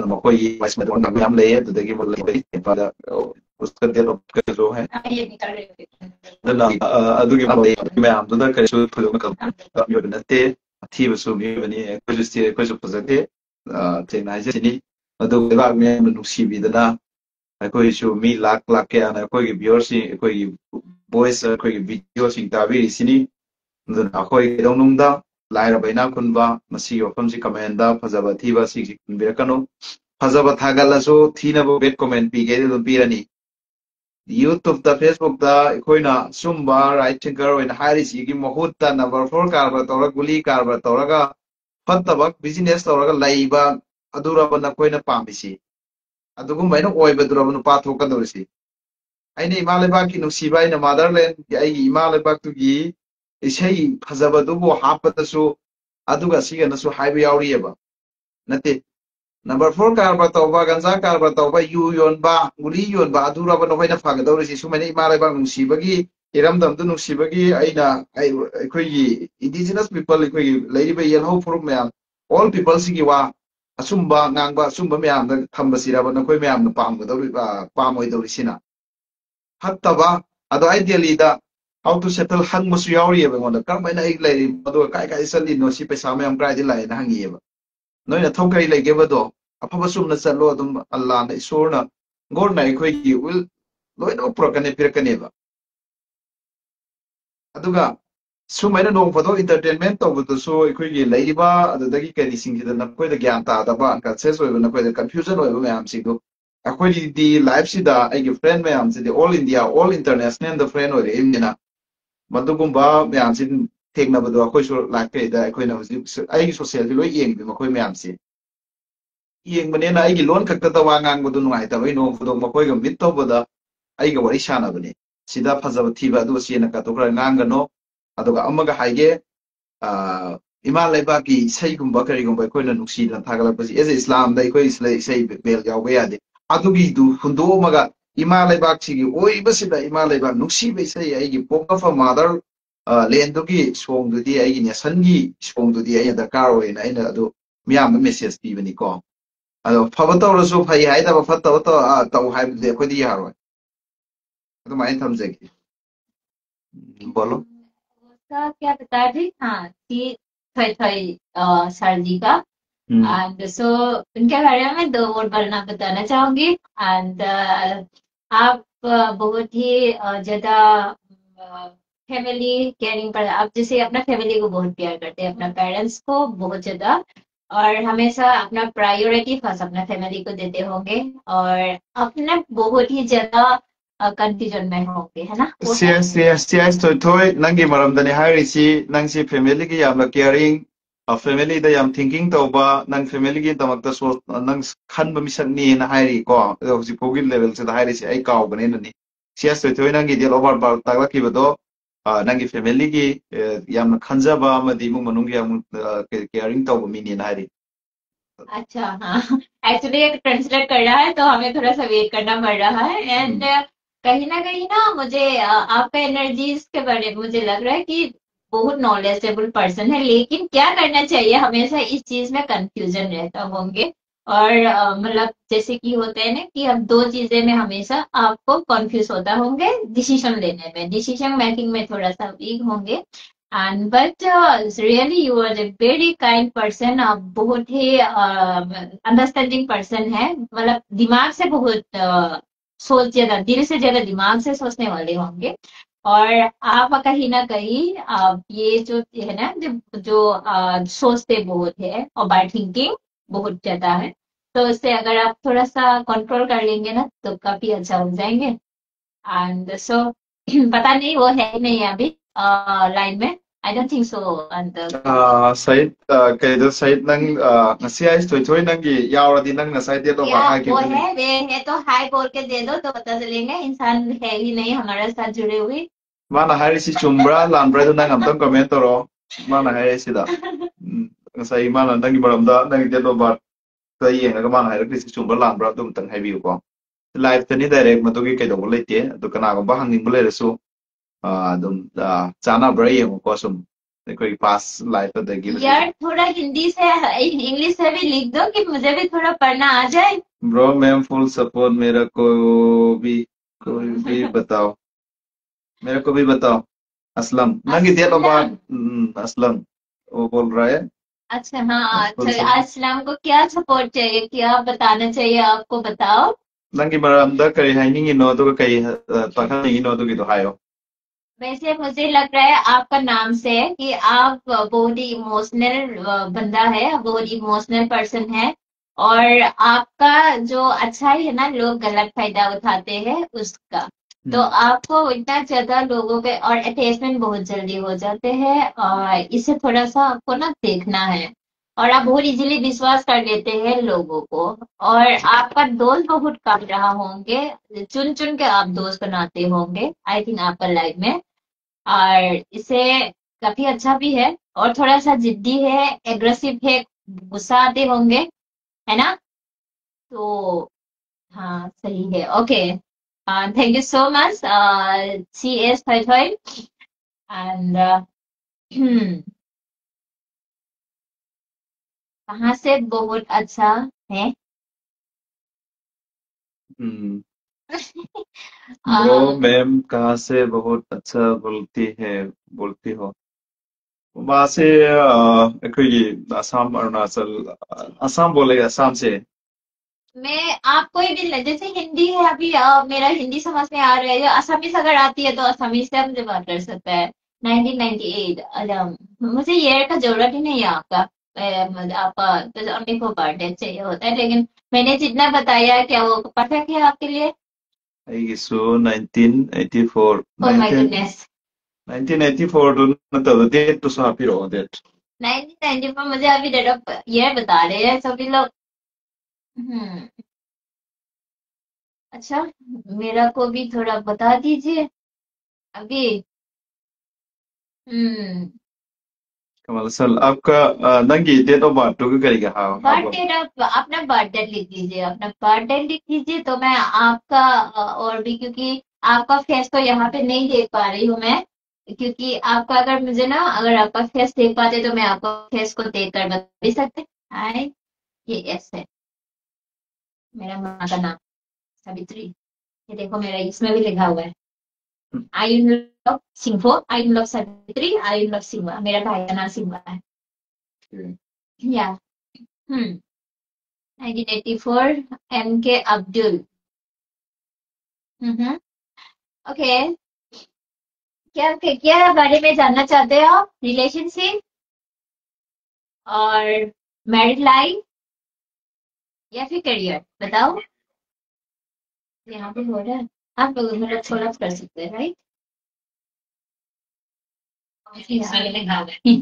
मकोई वाइस में दोनों हम ले तो देखिए बोल रहे हैं पर उसका दिल के जो है ना अदुगी मैं हम तो ना करे शो फुलो में कब यो नते थी बसु भी बनी कुछ पजते चेना है जिनी अदु बाग में नुसी भी दना कोई शो मी लाख लाख के आना कोई व्यूअर्स कोई वॉइस कोई वीडियो सिंग ताबी सिनी कोई दोनों लाइरब इना खुनबा मसी योफमसी कमेंदा फजबा थीबा सिगी खुनबिरकनो फजबा थागलसो थीनबो बेट कमेंट पीगे दum पीरनी यूट्यूब दा फेसबुक दा कोइना सुम्बा राइट थिंकर ओइन हारी सिगी महुत्ता नंबर 4 कारबा तोरा गुली कारबा तोरागा फत्तबक बिजनेस तोरागा लाइबा अदुराबा न कोइना पामिसी अदुगुम बैनो ओइबा दुराबा नु पाथोकदोरिसी आइने इमालेबा की नुसीबा इन मदरलैंड आई इमालेबा तुगी isai phajaba dubu hapatasu aduga siganasu haibu yauriyeba nate number 4 karba tawba ganja karba tawba yu yonba guli yonba adura ba noina fagadawrisi sumani imaleba nusibagi iramdam du nusibagi aina aikogi indigenous people aikogi leiriba yelho furum mayam all people sigi wa asumba ngangba asumba mayam da thamba siraba nakoi mayam na pamgadawri pamoi dawrisina hattaba ado ideally da how to settle hang masu yauri ba ngonda kam ina ik lai ado kai kai sali no si pesa me am kai di lai na hangi ba noi na thau kai lai ge ba do apa ba sum na salo dum allah na isor na gor na khoi ki will loi no prokane pirkane ba aduga sumaina nong photo entertainment to bu so khoi gi lai ba adu da gi kai sing gi da na khoi da gyan ta da ba ka ses oi ba na khoi da confusion oi ba me am sing do akhoi di live si da ai gi friend me am si di all india all international the friend oi em na मदुगुम्बा म्यामसिन थेंगनाबदो अखोइसो लाइफेदा अखोइना हुजि आइगी सोशल लोइ येंगबि मखोइ म्यामसि येंगबनेना आइगी लोन खक्ता वा ngangbदो नुगाइताबै नो फुदो मखोइगा मिट तोबदा आइगा वरि सानाबने सिदा फजब थीबा दो सिना का तोकरा nganगनो अदोगा अमगा हाइगे इमा लेबा की सैगुम्बा करिगुम्बा अखोइना नुक्सीदा थागलपसि एज इस्लाम दा अखोइ सै बेल यावबे यादे अदुगी दु हुंदोमगा इमा लेबाक सिगी ओइबसिदा इमा लेबाक नुक्सीबे सै आइगी पोकफ मदर लेंदुगी सोंगदुदी आइगी नेशनगी सोंगदुदी आइ दरकार होइना आइना अदु मियाम मेसेज पीबनी को अदो फबतौरसु फै हाइदा फतौ तो तौ हाइबदे खोदि यारोय अदु माइ थमजेगी बोलो उसका क्या बता थे हाँ कि थई थई सर जी का एंड सो उनके बारे में 2 वर्ड बोलना बताना चाहूंगी एंड आप बहुत ही ज्यादा फैमिली केयरिंग पर आप जैसे अपना फैमिली को बहुत प्यार करते हैं अपना पेरेंट्स को बहुत ज्यादा और हमेशा अपना प्रायोरिटी फर्स्ट अपना फैमिली को देते होंगे और अपने बहुत ही ज्यादा कंफ्यूजन में होंगे है ना yes तो थोय नंगी मरमदने हारिसी नंगसी फैमिली की याम केयरिंग फैमिली दा याम थिंकिंग तौबा नंग फैमिली की दमकता सो नंग खनब मिसकनी ना हाइरी को होजि पोगी लेवल से हाइरिसी आई काव बने ननी yes तो थोय नंगी दिल ओवर बार तागला की बदो नंगी फैमिली की याम खंजबा मदी मु मनुंग याम केयरिंग तौबा मिनी ना हाइरी अच्छा हाँ एक्चुअली एक ट्रांसलेट कर रहा है तो हमें थोड़ा सा वेट करना पड़ रहा है एंड कहीं ना मुझे आपका एनर्जीज के बारे में मुझे लग रहा है कि बहुत नॉलेजेबल पर्सन है, लेकिन क्या करना चाहिए, हमेशा इस चीज में कंफ्यूजन रहता होंगे। और मतलब जैसे कि होते हैं ना कि अब दो चीजें में हमेशा आपको कंफ्यूज होता होंगे, डिसीजन लेने में, डिसीजन मेकिंग में थोड़ा सा वीक होंगे। And but really you are a very kind person, आप बहुत ही अंडरस्टैंडिंग पर्सन है, मतलब दिमाग से बहुत सोच ज्यादा, दिल से ज्यादा दिमाग से सोचने वाले होंगे। और आप कहीं ना कहीं आप ये जो है ना, जो सोचते बहुत है, ओवर थिंकिंग बहुत ज्यादा है, तो इससे अगर आप थोड़ा सा कंट्रोल कर लेंगे ना तो काफी अच्छा हो जाएंगे। एंड सो पता नहीं वो है ही नहीं अभी लाइन में, I don't think so. And Sait, kayda Sait nang ngasi ay toy toy nang gi yauradi nang nasai dia to या ba hai वो ki है, वे है तो हाय बोल के दे दो तो पता चलेंगे, इंसान है ही नहीं हमारे साथ जुड़े हुए। mana hari si chumbra lanbra do nang amtam comment ro mana hai si da ngasai mana nang gi baramda nang dia to ba ta yeng na mana hai ri si chumbra lanbra dum tang hai bi ko live tani direct ma to gi kai do le te do kana ko ba hanging bole resu dum chana bra yeng ko sum koi pass live ta de gi यार थोड़ा हिंदी से इंग्लिश से भी लिख दो कि मुझे भी थोड़ा पढ़ना आ जाए। ब्रो मैम फुल सपोर्ट मेरा भी कोई भी बताओ मेरे को भी बताओ असलम नंगी दिया तो बात असलम। असलम वो बोल रहा है अच्छा हाँ, फुल अच्छा सपोर्ट असलम को क्या सपोर्ट चाहिए, क्या बताना चाहिए आपको, बताओ। नंगी मरमदा करी हाइनिंग नो तो कई पखनिंग नो तो की तो हायो वैसे मुझे लग रहा है आपका नाम से कि आप बहुत ही इमोशनल बंदा है, बहुत इमोशनल पर्सन है। और आपका जो अच्छाई है ना, लोग गलत फायदा उठाते हैं उसका। तो आपको इतना ज्यादा लोगों पे और अटैचमेंट बहुत जल्दी हो जाते हैं, और इसे थोड़ा सा आपको ना देखना है। और आप बहुत इजीली विश्वास कर लेते हैं लोगों को। और आपका दोस्त बहुत कम रहा होंगे, चुन चुन के आप दोस्त बनाते होंगे आई थिंक आपका लाइफ में। और इसे काफी अच्छा भी है, और थोड़ा सा जिद्दी है, एग्रेसिव है, गुस्सा आते होंगे, है ना? तो हाँ सही है, okay. Thank you so much C S थॉय थॉय। एंड कहाँ से बहुत अच्छा है। ब्रो अ, मैम कहाँ से बहुत अच्छा बोलती है बोलती हो वहां से अखोई असम अरुणाचल असम बोले असम से मैं आप कोई भी जैसे हिंदी है अभी, मेरा हिंदी समझ में आ रहा है, जो असमीज अगर आती है तो असमीज से मुझे बात कर सकता है। 1998 मुझे ईयर का जरूरत ही नहीं है आपका। आपका तो अपने को बर्थडे चाहिए होता है, लेकिन मैंने जितना बताया क्या वो परफेक्ट है आपके लिए? ꯑꯩꯒꯤꯁꯨ 1984 ओह माय गुडनेस। 1984 नꯠꯇꯕ डेटꯇꯨꯁꯨ ꯍꯥꯞꯄꯤꯔꯛꯑꯣ डेट 1994 मुझे अभी डेट ऑफ ईयर बता रहे हैं सभी लोग। हम्म। अच्छा, मेरा को भी थोड़ा बता दीजिए अभी। हम्म। कमल सर आपका नंगी डेट ऑफ बर्थ टू करेगा हाँ हाँ बर्थ बोल डेट आप अपना बर्थ डेट लिख दीजिए, अपना बर्थ डेट लिख दीजिए तो मैं आपका और भी, क्योंकि आपका फेस तो यहाँ पे नहीं देख पा रही हूँ मैं, क्योंकि आपका अगर मुझे ना, अगर आपका फेस देख पाते तो मैं आपका फेस को देख कर बता भी सकते। हाय, ये एस है, मेरा माँ का नाम सावित्री, ये देखो मेरा इसमें भी लिखा हुआ है, I love Singpho, I love Savitri, I love सिंवा, मेरा भाई का नाम सिंवा है। या हम्म 1984 एम के अब्दुल। हम्म। ओके। क्या क्या बारे में जानना चाहते हो आप, रिलेशनशिप और मैरिड लाइफ या फिर करियर, बताओ। यहाँ पे हो रहा है, आप लोग मेरा थोड़ा कर सकते हैं, राइट?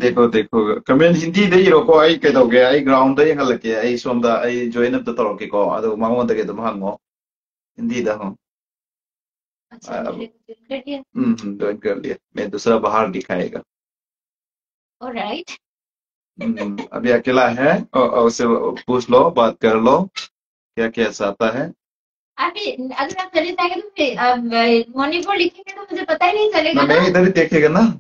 देखो देखो कमेंट हिंदी दे इरोको आई कदोगे आई ग्राउंड दे हलके आई सोमदा आई जॉइन अप द तरोके को अदो मांगो दगे तो हांगो हिंदी दा हो अच्छा, मेरे को कर दिया। जॉइन कर लिया मैं दूसरा बाहर दिखाएगा ऑलराइट। अभी अकेला है और उससे पूछ लो बात कर लो क्या क्या चाहता है अभी अगर आप चले जाएंगे तो फिर मणिपुर लिखेंगे तो मुझे पता ही नहीं चलेगा मैं ना। इधर ही देखेगा ना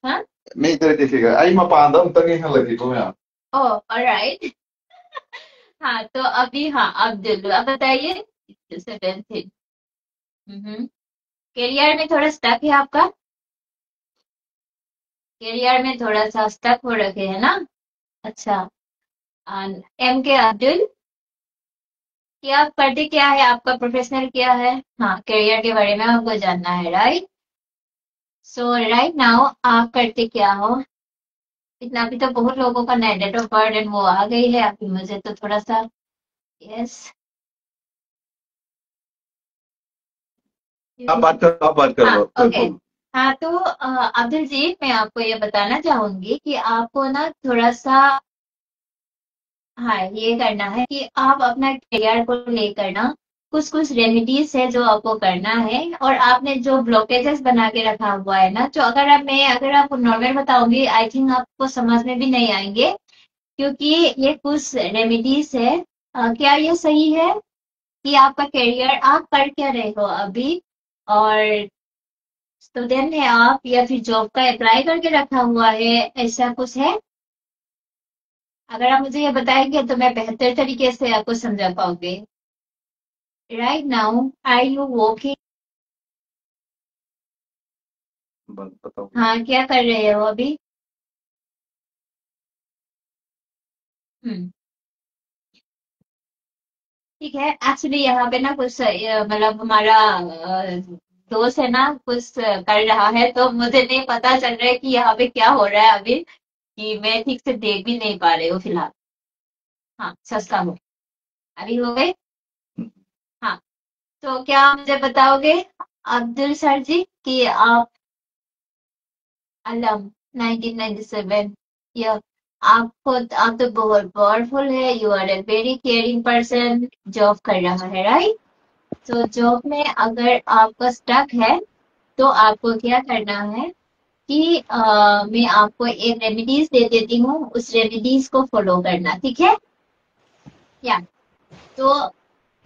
हाँ, May देखिएगा आई मपान अमतंग येंहलक्केको मैम. ओह ऑलराइट। हाँ तो अभी हाँ अब्दुल अब बताइए। 17th। करियर में थोड़ा स्टक है आपका। करियर में थोड़ा सा स्टक हो रखे है ना। अच्छा। एम के अब्दुल, क्या आप करते क्या है, आपका प्रोफेशनल क्या है। हाँ करियर के बारे में आपको जानना है राइट। सो राइट नाउ आप करते क्या हो। इतना अभी तो बहुत लोगों का डेट ऑफ बर्थ एंड वो आ गई है, अभी मुझे तो थोड़ा सा। यस। आप बात कर हाँ लो कोई ओके। प्रॉब्लम. हाँ तो अब्दुल जी मैं आपको ये बताना चाहूंगी कि आपको ना थोड़ा सा हाँ ये करना है कि आप अपना करियर को लेकर ना कुछ कुछ रेमेडीज है जो आपको करना है। और आपने जो ब्लॉकेजेस बना के रखा हुआ है ना, जो अगर आपको नॉर्मल बताऊंगी आई थिंक आपको समझ में भी नहीं आएंगे। क्योंकि ये कुछ रेमेडीज है। क्या ये सही है कि आपका करियर आप कर क्या रहे हो अभी, और स्टूडेंट है आप या फिर जॉब का अप्लाई करके रखा हुआ है, ऐसा कुछ है। अगर आप मुझे ये बताएंगे तो मैं बेहतर तरीके से आपको समझा पाऊंगी। Right now are you working. बताओ. हाँ क्या कर रहे हो अभी। हम्म। ठीक है एक्चुअली यहाँ पे ना कुछ मतलब हमारा दोस्त है ना कुछ कर रहा है, तो मुझे नहीं पता चल रहा है कि यहाँ पे क्या हो रहा है अभी, कि मैं ठीक से देख भी नहीं पा रही हूँ फिलहाल। हाँ सस्ता हो। अभी हो गए। हाँ तो क्या आप मुझे बताओगे अब्दुल सर जी कि आप अलम 1997 या आप तो बहुत पावरफुल है, you are a very caring person, job कर रहा है राइट। तो जॉब में अगर आपका स्टक है तो आपको क्या करना है कि मैं आपको एक रेमेडीज दे देती हूँ, उस रेमेडीज को फॉलो करना ठीक है। या तो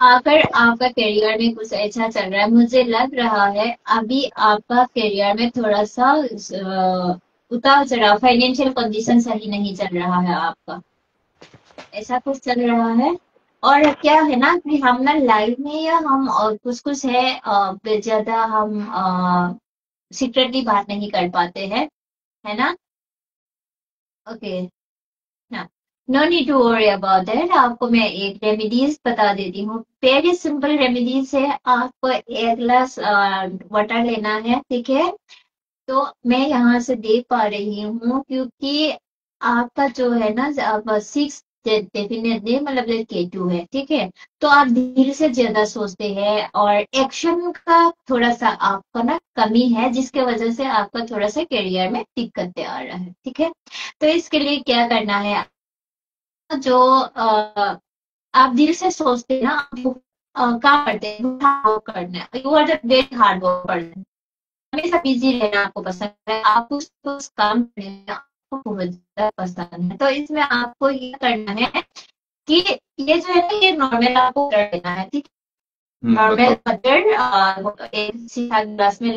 अगर आपका करियर में कुछ ऐसा चल रहा है, मुझे लग रहा है अभी आपका करियर में थोड़ा सा उतार चढ़ाव, फाइनेंशियल कंडीशन सही नहीं चल रहा है आपका, ऐसा कुछ चल रहा है। और क्या है ना कि हम ना लाइफ में या हम और कुछ कुछ है ज्यादा हम सीक्रेटली बात नहीं कर पाते हैं, है ना। ओके। ना no need to worry about that, आपको मैं एक रेमेडीज बता देती हूँ, वेरी सिंपल रेमेडीज है। आपको एक गिलास वाटर लेना है ठीक है। तो मैं यहाँ से देख पा रही हूँ क्योंकि आपका जो है ना आप 6 डेफिनेटली मतलब K2 है ठीक है। तो आप धीरे से ज्यादा सोचते हैं और एक्शन का थोड़ा सा आपका ना कमी है, जिसके वजह से आपका थोड़ा सा करियर में दिक्कतें आ रहा है ठीक है। तो इसके लिए क्या करना है, जो आप दिल से सोचते हैं ना आप काम करते हैं, हार्ड वर्क करना है, you are the very hard work person, हमेशा बिजी रहना आपको पसंद है, आप उस काम करने में आपको बहुत ज्यादा पसंद है। तो इसमें आपको ये करना है कि ये जो है ना ये नॉर्मल आपको कर लेना है ठीक है। नॉर्मल बताओ. बटर एक शीशा ग्लास में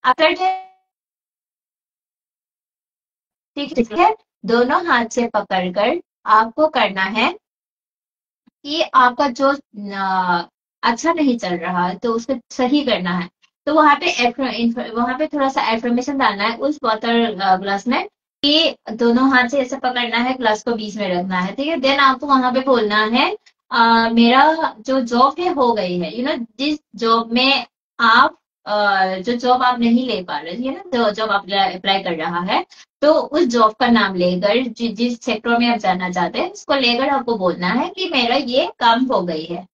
आफ्टर ठीक है। दोनों हाथ से पकड़कर आपको करना है कि आपका जो अच्छा नहीं चल रहा है तो उसको सही करना है। तो वहां पे थोड़ा सा एफर्मेशन डालना है उस वाटर ग्लास में कि दोनों हाथ से ऐसे पकड़ना है, ग्लास को बीच में रखना है ठीक है। देन आपको वहां पे बोलना है मेरा जो जॉब है हो गई है, जिस जॉब में आप जो जॉब आप नहीं ले पा रहे है ना, जो जॉब आप अप्लाई कर रहा है, तो उस जॉब का नाम लेकर जिस सेक्टर में आप जाना चाहते हैं उसको लेकर आपको बोलना है कि मेरा ये काम हो गई है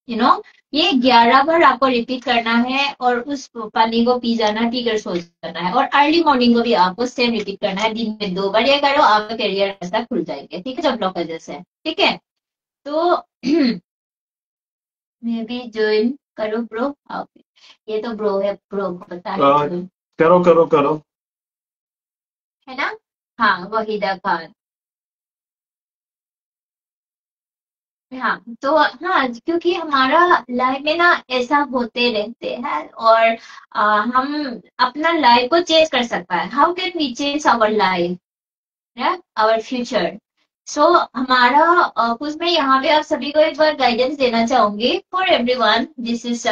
ये 11 बार आपको रिपीट करना है और उस पानी को पी जाना, पी कर सो जाना है। और अर्ली मॉर्निंग को भी आपको सेम रिपीट करना है, दिन में 2 बार ये करो, आपका करियर ऐसा खुल जाएंगे ठीक है, जब ब्लॉकेजेस है ठीक है। तो मे भी ज्वाइन करो ब्रो आप, ये तो ब्रो है, ब्रो को पता है join, करो करो करो. है ना। हाँ वहीदा खान। हाँ तो हाँ, क्योंकि हमारा लाइफ में ना ऐसा होते रहते हैं, और हम अपना लाइफ को चेंज कर सकता है। How can we change our life, our future? So हमारा कुछ मैं यहाँ पे आप सभी को एक बार गाइडेंस देना चाहूंगी for everyone. This is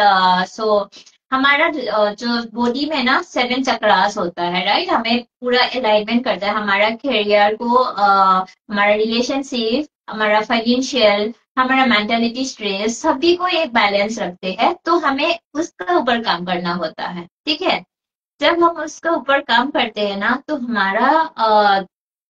so हमारा जो बॉडी में ना 7 चक्रास होता है, राइट? हमें पूरा अलाइनमेंट करता है हमारा करियर को, हमारा रिलेशनशिप, हमारा फाइनेंशियल, हमारा मेंटालिटी, स्ट्रेस, सभी को एक बैलेंस रखते हैं। तो हमें उसका ऊपर काम करना होता है, ठीक है? जब हम उसका ऊपर काम करते हैं ना, तो हमारा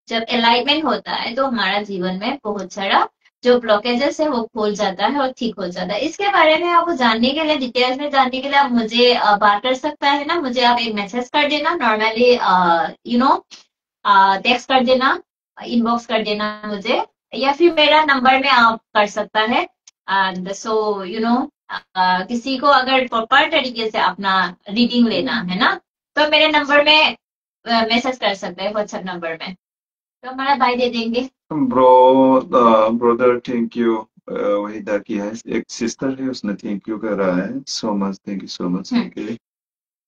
जब अलाइनमेंट होता है तो हमारा जीवन में बहुत सारा जो ब्लॉकेजेस है वो खुल जाता है और ठीक हो जाता है। इसके बारे में आपको जानने के लिए, डिटेल्स में जानने के लिए, आप मुझे बात कर सकता है ना, मुझे आप एक मैसेज कर देना नॉर्मली, यू नो टेक्स्ट कर देना, इनबॉक्स कर देना मुझे, या फिर मेरा नंबर में आप कर सकता है। एंड सो यू नो किसी को अगर प्रॉपर तरीके से अपना रीडिंग लेना है ना, तो मेरे नंबर में मैसेज कर सकते हैं, व्हाट्सएप नंबर में, तो हमारा भाई दे देंगे। Bro, brother thank you. Waheeda की है, एक सिस्टर है, उसने थैंक यू कर रहा है। So much, thank you so much. Hmm. Okay,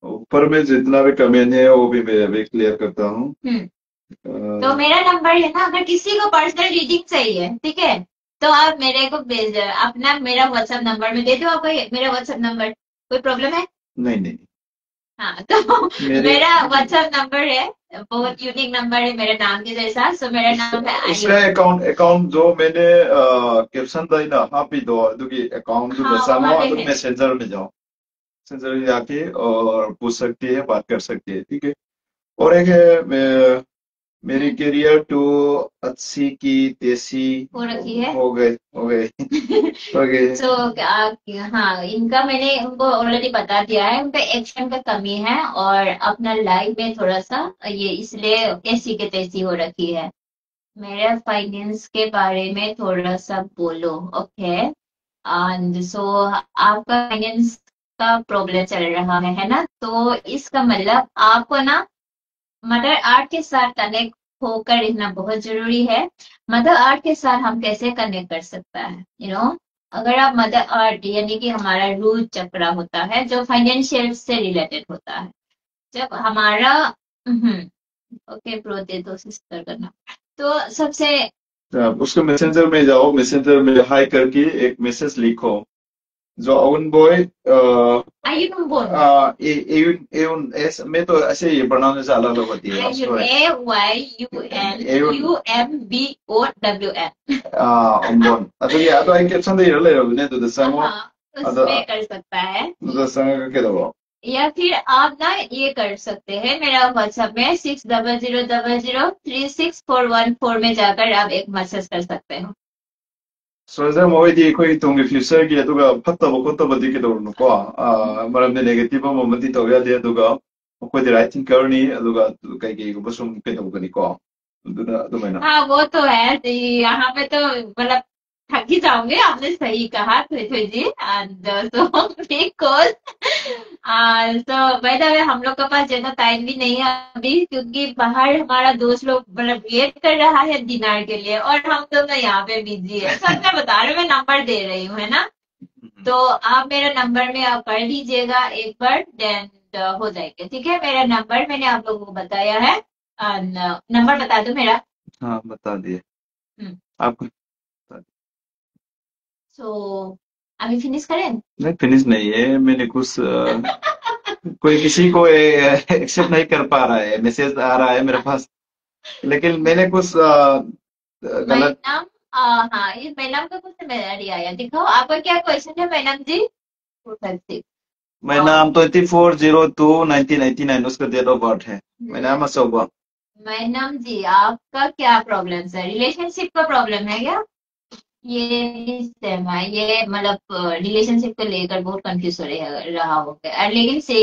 ऊपर में जितना भी कमेंट है वो भी मैं अभी क्लियर करता हूँ। तो मेरा नंबर है ना, अगर किसी को पर्सनल रीडिंग चाहिए, ठीक है, तो आप मेरे को भेज अपना मेरा व्हाट्सएप नंबर में दे दो आपको, मेरा व्हाट्सएप नंबर, कोई प्रॉब्लम है? नहीं नहीं, हाँ तो मेरे मेरा व्हाट्सएप नंबर है, बहुत यूनिक नंबर है मेरे नाम के जैसा। सो मेरा नाम है उसका आयुन। अकाउंट जो मैंने कैप्शन दा हापिदो अदुगी अकाउंट जो हाँ वो दसांगो वाले अदुग हैं। मैसेंजर में जाओ, मैसेंजर में जाके और पूछ सकती है, बात कर सकती है, ठीक है। और एक है मेरी करियर टू 80 की तेसी हो रखी है। हो गए, हो गए, हो गए। सो हाँ, इनका मैंने उनको ऑलरेडी बता दिया है, उनका एक्शन का कमी है और अपना लाइफ में थोड़ा सा ये इसलिए ऐसी के तैसी हो रखी है। मेरे फाइनेंस के बारे में थोड़ा सा बोलो, ओके? एंड सो आपका फाइनेंस का प्रॉब्लम चल रहा है ना? तो इसका मतलब आपको ना मदर आर्ट के साथ कनेक्ट होकर रहना बहुत जरूरी है। मदर आर्ट के साथ हम कैसे कनेक्ट कर सकता है, यू नो? अगर आप मदर आर्ट यानी कि हमारा रूट चक्र होता है जो फाइनेंशियल से रिलेटेड होता है, जब हमारा ओके ब्रो, दे दो सिस्टर करना। तो सबसे आप उसको मैसेंजर में जाओ, मैसेंजर में हाई करके एक मैसेज लिखो, जो अवन बॉय आयुन बोन, एयुन एयुन ऐस मैं तो ऐसे ही प्रोनाउंस अलग अलग होती है, आयुन सॉरी। AYUN एयुन UMBOWN। उम्बोन अदुगी अदो आई कैप्शन दे इरले ने तो दसंगो हाँ, अदो उसमें कर सकता है। दसंग के दो। या फिर आप ना ये कर सकते हैं, मेरा व्हाट्सएप में 6000003641 4 में जाकर आप एक मैसेज कर सकते हो। सोल्जर मोइदी अखोई तुंगी फ्यूचर की अदुगा फत्तबो खोत्तबदि के दौरनुको मरमदे नेगेटिव मोमदि तो यादे अदुगा अखोई राइट थिंकर नि अदुगा कई कई को बसुम के दौगनिको अदुना अदुमेना। हाँ वो तो है जी, यहाँ पे तो मतलब थक ही जाओगे, आपने सही कहा थोड़ी जी। एंड सो बिकॉज तो बाय द वे हम लोग के पास ज्यादा टाइम भी नहीं है अभी, क्योंकि बाहर हमारा दोस्त लोग मतलब वेट कर रहा है डिनर के लिए, और हम तो ना यहाँ पे बिजी है। सच में बता रहे, मैं नंबर दे रही हूँ, है ना? तो आप मेरा नंबर में आप कर लीजिएगा एक बार, देन हो जाएगा, ठीक है? मेरा नंबर मैंने आप लोगों को बताया है। नंबर बता दो मेरा। हाँ बता दिए हम्म। आपको, बता दिए। सो अभी फिनिश करें? नहीं फिनिश नहीं है, मैंने कुछ कोई किसी को एक्सेप्ट नहीं कर पा रहा है, मैसेज आ रहा है मेरे पास, लेकिन मैंने कुछ गलत। मैडम, हाँ, ये मैडम का कुछ मेरा आया, दिखाओ आपका क्या क्वेश्चन है मैडम जी? 236। मैं नाम 24/02/1999 उसका डेट ऑफ बर्थ है। मैं नाम अशोक। मैडम जी, आपका क्या प्रॉब्लम है? रिलेशनशिप का प्रॉब्लम है क्या? ये भी सेम है, ये मतलब रिलेशनशिप को लेकर बहुत कंफ्यूज हो रहा होगा, लेकिन से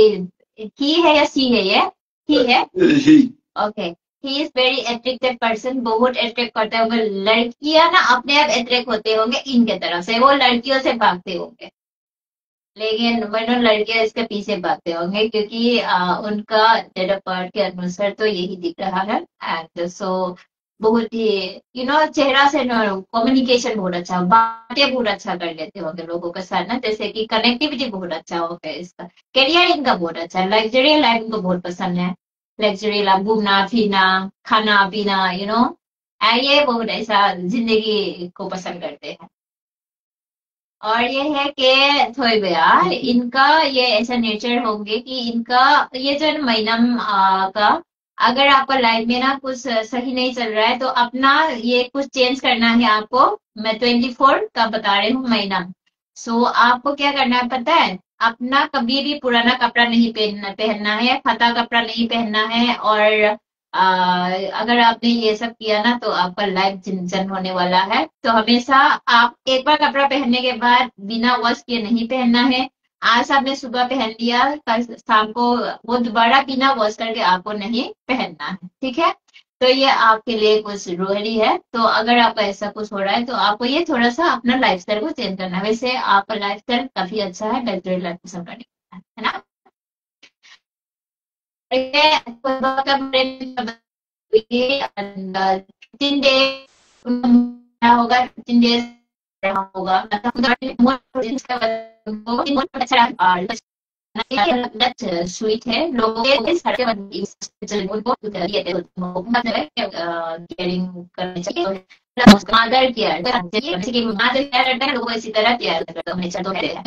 ही है या सी है ये? ही है। He. Okay. He is very attractive person, बहुत अट्रैक्ट करते होंगे लड़कियां ना, अपने आप अट्रैक्ट होते होंगे इनके तरफ से, वो लड़कियों से भागते होंगे, लेकिन वरना लड़कियां इसके पीछे भागते होंगे, क्योंकि उनका डेट ऑफ बर्थ के अनुसार तो यही दिख रहा है। एंड सो बहुत ही चेहरा से कम्युनिकेशन बहुत अच्छा, बातें बहुत अच्छा कर लेते होंगे लोगों के साथ ना, जैसे कि कनेक्टिविटी बहुत अच्छा हो गया इसका। करियर इनका बहुत अच्छा है, लग्जरी लाइफ इनको बहुत पसंद है। लग्जरी लाइफ, घूमना फिरना, खाना पीना, ये बहुत ऐसा जिंदगी को पसंद करते हैं। और ये है कि थोड़ी यार इनका ये ऐसा नेचर होंगे कि इनका ये जो है ना महीना का, अगर आपका लाइफ में ना कुछ सही नहीं चल रहा है तो अपना ये कुछ चेंज करना है आपको। मैं 24 का बता रही हूँ महीना। सो आपको क्या करना है पता है? अपना कभी भी पुराना कपड़ा नहीं पहनना है, फटा कपड़ा नहीं पहनना है। और अगर आपने ये सब किया ना तो आपका लाइफ जिंदन होने वाला है। तो हमेशा आप एक बार कपड़ा पहनने के बाद बिना वॉश किए नहीं पहनना है। आज आपने सुबह पहन लिया, कल शाम को वो दोबारा बिना वॉश करके आपको नहीं पहनना है, ठीक है? तो ये आपके लिए कुछ रूल ही है। तो अगर आपका ऐसा कुछ हो रहा है तो आपको ये थोड़ा सा अपना लाइफस्टाइल को चेंज करना है। वैसे आपका लाइफस्टाइल काफी अच्छा है, लग्जरी लाइफ पसंद करने का, है ना? ये 15 डेज होगा, 15 डेज होगा, स्वीट है लोगों के केयरिंग करनी चाहिए। मदर केयर, मदर केयर करते हैं लोगों को, इसी तरह केयर करते हैं, नेचर तो है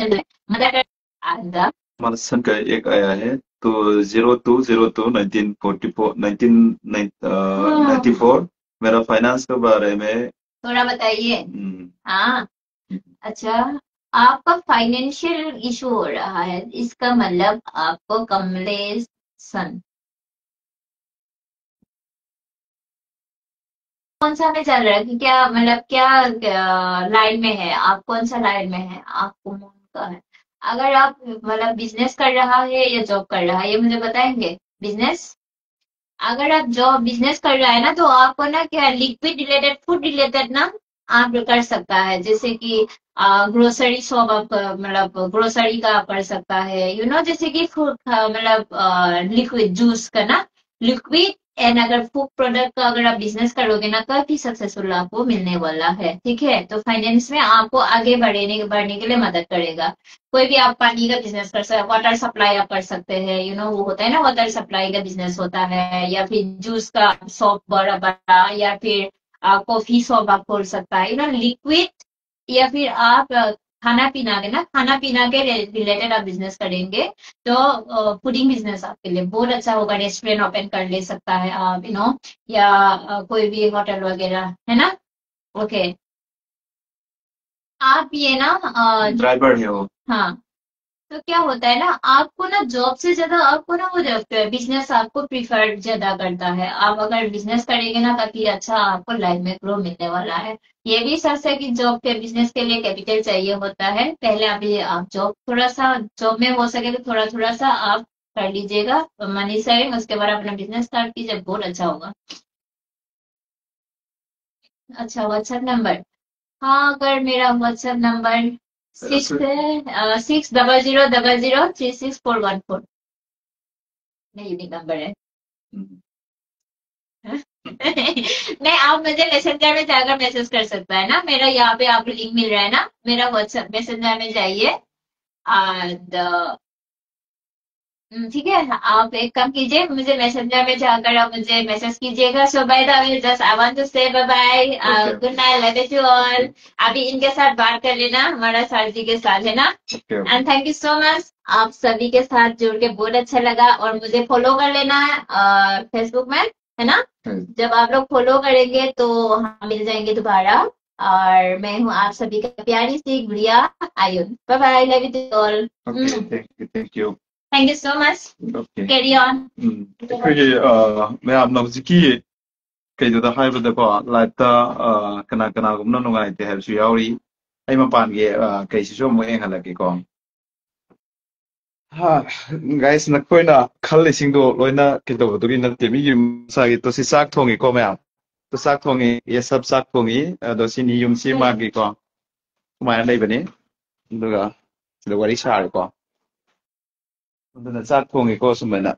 मदर केयर। हमारा सन का एक आया है, तो 02/02/1944 1994 मेरा फाइनेंस के बारे में। थोड़ा बताइए। हाँ, अच्छा, आपका फाइनेंशियल इशू हो रहा है, इसका मतलब आपको कमलेश सन कौन सा में चल रहा है कि क्या मतलब क्या लाइन में है आप, कौन सा लाइन में है आपको मून का है? अगर आप मतलब बिजनेस कर रहा है या जॉब कर रहा है, ये मुझे बताएंगे। बिजनेस, अगर आप जॉब बिजनेस कर रहा है ना तो आपको ना क्या लिक्विड रिलेटेड, फूड रिलेटेड ना आप कर सकता है। जैसे कि ग्रोसरी शॉप आप मतलब ग्रोसरी का आप कर सकता है, जैसे कि फूड मतलब लिक्विड जूस का ना, लिक्विड। एंड अगर फूड प्रोडक्ट का अगर आप बिजनेस करोगे ना काफी सक्सेसफुल आपको मिलने वाला है, ठीक है? तो फाइनेंस में आपको आगे बढ़ने के लिए मदद करेगा। कोई भी आप पानी का बिजनेस कर सकते, वाटर सप्लाई आप कर सकते हैं, वो होता है ना वाटर सप्लाई का बिजनेस होता है, या फिर जूस का शॉप बड़ा बड़ा, या फिर कॉफी शॉप आप खोल सकता है, लिक्विड। या फिर आप खाना पीना के ना, खाना पीना के रिलेटेड आप बिजनेस करेंगे तो फूडिंग बिजनेस आपके लिए बहुत अच्छा होगा। रेस्टोरेंट ओपन कर ले सकता है आप, या कोई भी होटल वगैरह, है ना? ओके, आप ये ना ड्राइवर है वो। हाँ, तो क्या होता है ना, आपको ना जॉब से ज्यादा आपको ना वो बिजनेस आपको प्रिफर ज्यादा करता है। आप अगर बिजनेस करेंगे ना काफी अच्छा आपको लाइफ में ग्रो मिलने वाला है। ये भी सच है कि जॉब के बिजनेस के लिए कैपिटल चाहिए होता है। पहले आप जॉब थोड़ा सा, जॉब में हो सके तो थोड़ा थोड़ा सा आप कर लीजिएगा मनी सेविंग, उसके बाद अपना बिजनेस स्टार्ट कीजिए, बहुत अच्छा होगा। अच्छा, व्हाट्सएप नंबर। हाँ, अगर मेरा व्हाट्सएप नंबर 60000036414 यूनिक नंबर है। नहीं, आप मुझे मैसेंजर में जाकर मैसेज कर सकता है ना, मेरा यहाँ पे आपको लिंक मिल रहा है ना, मेरा व्हाट्सएप मैसेंजर में जाइए। and, ठीक है, आप एक काम कीजिए, मुझे मैसेंजर में जाकर आप मुझे मैसेज कीजिएगा। So by the way just I want to say bye bye, good night, love you all. अभी इनके साथ बात कर लेना, हमारा सर जी के साथ, है ना? And thank you so much, आप सभी के साथ जुड़ के बहुत अच्छा लगा। और मुझे फॉलो कर लेना है फेसबुक में, है ना? जब आप लोग फॉलो करेंगे तो हम मिल जाएंगे दोबारा। और मैं हूँ आप सभी का प्यारी सी गुड़िया आयुन। Bye bye, love you all. Thank you. Thank you so much. Okay. Carry on. ꯑꯩꯈꯣꯏꯒꯤ ꯃꯌꯥꯝꯅ ꯍꯧꯖꯤꯛꯀꯤ ꯀꯩꯗꯨꯗ ꯍꯥꯏꯕꯗꯀꯣ ꯂꯥꯏꯐꯇ ꯀꯅꯥ ꯀꯅꯥꯒꯨꯝꯕꯅ ꯅꯨꯡꯉꯥꯏꯇꯦ ꯍꯥꯏꯕꯁꯨ ꯌꯥꯎꯔꯤ꯫ ꯑꯩ ꯃꯄꯥꯟꯒꯤ ꯀꯩꯁꯤꯁꯨ ꯑꯃꯨꯛ ꯌꯦꯡꯍꯜꯂꯛꯀꯦꯀꯣ꯫ ꯍꯥ ꯒꯥꯏꯁ, ꯅꯈꯣꯏꯅ ꯈꯜꯂꯤꯁꯤꯡꯗꯣ ꯂꯣꯏꯅ ꯀꯩꯗꯧꯕꯗꯨꯒꯤ ꯅꯠꯇꯦ, ꯃꯤꯒꯤ ꯃꯁꯥꯒꯤ ꯇꯣ ꯁꯤ ꯆꯥꯛ ꯊꯣꯡꯉꯤꯀꯣ ꯃꯌꯥꯝ꯫ ꯇꯣ ꯆꯥꯛ ꯊꯣꯡꯉꯤ, ꯌꯦꯁꯞ ꯆꯥꯛ ꯊꯣꯡꯉꯤ, ꯑꯗꯣ ꯁꯤꯅꯤ ꯌꯨꯝꯁꯤ ꯃꯥꯒꯤꯀꯣ ꯁꯨꯃꯥꯏꯅ ꯂꯩꯕꯅꯤ꯫ ꯑꯗꯨꯒ ꯁꯤꯗ ꯋꯥꯔꯤ ꯁꯥꯔꯦꯀꯣ꯫ ꯑꯗꯨꯅ ꯆꯥꯛ ꯊꯣꯡꯉꯤꯀꯣ ꯁꯨꯃꯥꯏꯅ꯫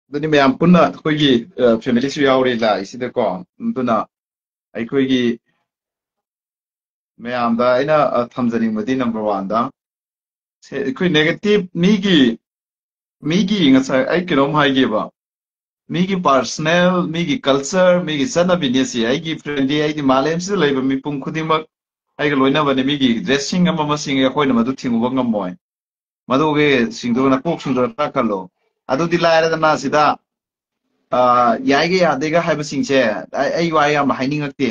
ꯑꯗꯨꯅꯤ ꯃꯌꯥꯝ ꯄꯨꯟꯅ ꯑꯩꯈꯣꯏꯒꯤ ꯐꯦꯃꯤꯂꯤꯁꯨ ꯌꯥꯎꯔꯤ ꯂꯥꯛꯏꯁꯤꯗꯀꯣ ꯑꯗꯨꯅ ꯑꯩꯈꯣꯏꯒꯤ ꯃꯌꯥꯝꯗ ꯑꯩꯅ ꯊꯝꯖꯅꯤꯡꯕꯗꯤ ꯅꯝꯕꯔ ꯋꯥꯟꯗ ꯑꯩꯈꯣꯏ ꯅꯦꯒꯦꯇꯤꯚ ꯃꯤꯒꯤ ꯉꯁꯥꯏ ꯑꯩ ꯀꯩꯅꯣꯝ ꯍꯥꯏꯒꯦꯕ ꯃꯤꯒꯤ ꯄꯥꯔꯁꯅꯦꯜ ꯃꯤꯒꯤ ꯀꯜꯆꯔ ꯃꯤꯒꯤ ꯆꯠꯅꯕꯤꯅꯦꯁꯤ ꯑꯩꯒꯤ ꯐ꯭ꯔꯦꯟꯗꯤ ꯑꯩꯗꯤ ꯃꯥꯂꯦꯝꯁꯤꯗ ꯂꯩꯕ ꯃꯤꯄꯨꯝ ꯈꯨꯗꯤꯡꯃꯛ ꯑꯩꯒ ꯂꯣꯏꯅꯕꯅꯤ ꯃꯤꯒꯤ ꯗ꯭ꯔꯦꯁꯁꯤꯡ ꯑꯃꯁꯤꯡ ꯑꯩꯈꯣꯏꯅ ꯃꯗꯨ ꯊꯤꯡꯉꯨꯕ ꯉꯝꯃꯣꯏ ꯃꯗꯨꯒꯤ ꯁꯤꯡꯗꯨ ꯅꯀꯣꯛꯁꯤꯡꯗꯨ ꯈꯔ ꯈꯜꯂꯣ ꯑꯗꯨꯗꯤ ꯂꯥꯏꯔꯗꯅ ꯁꯤꯗ ꯌꯥꯏꯒ ꯌꯥꯗꯦꯒ ꯍꯥꯏꯕꯁꯤꯡꯁꯦ ꯑꯩ ꯋꯥ ꯌꯥꯝ ꯍꯥꯏꯅꯤꯡꯉꯛꯇꯦ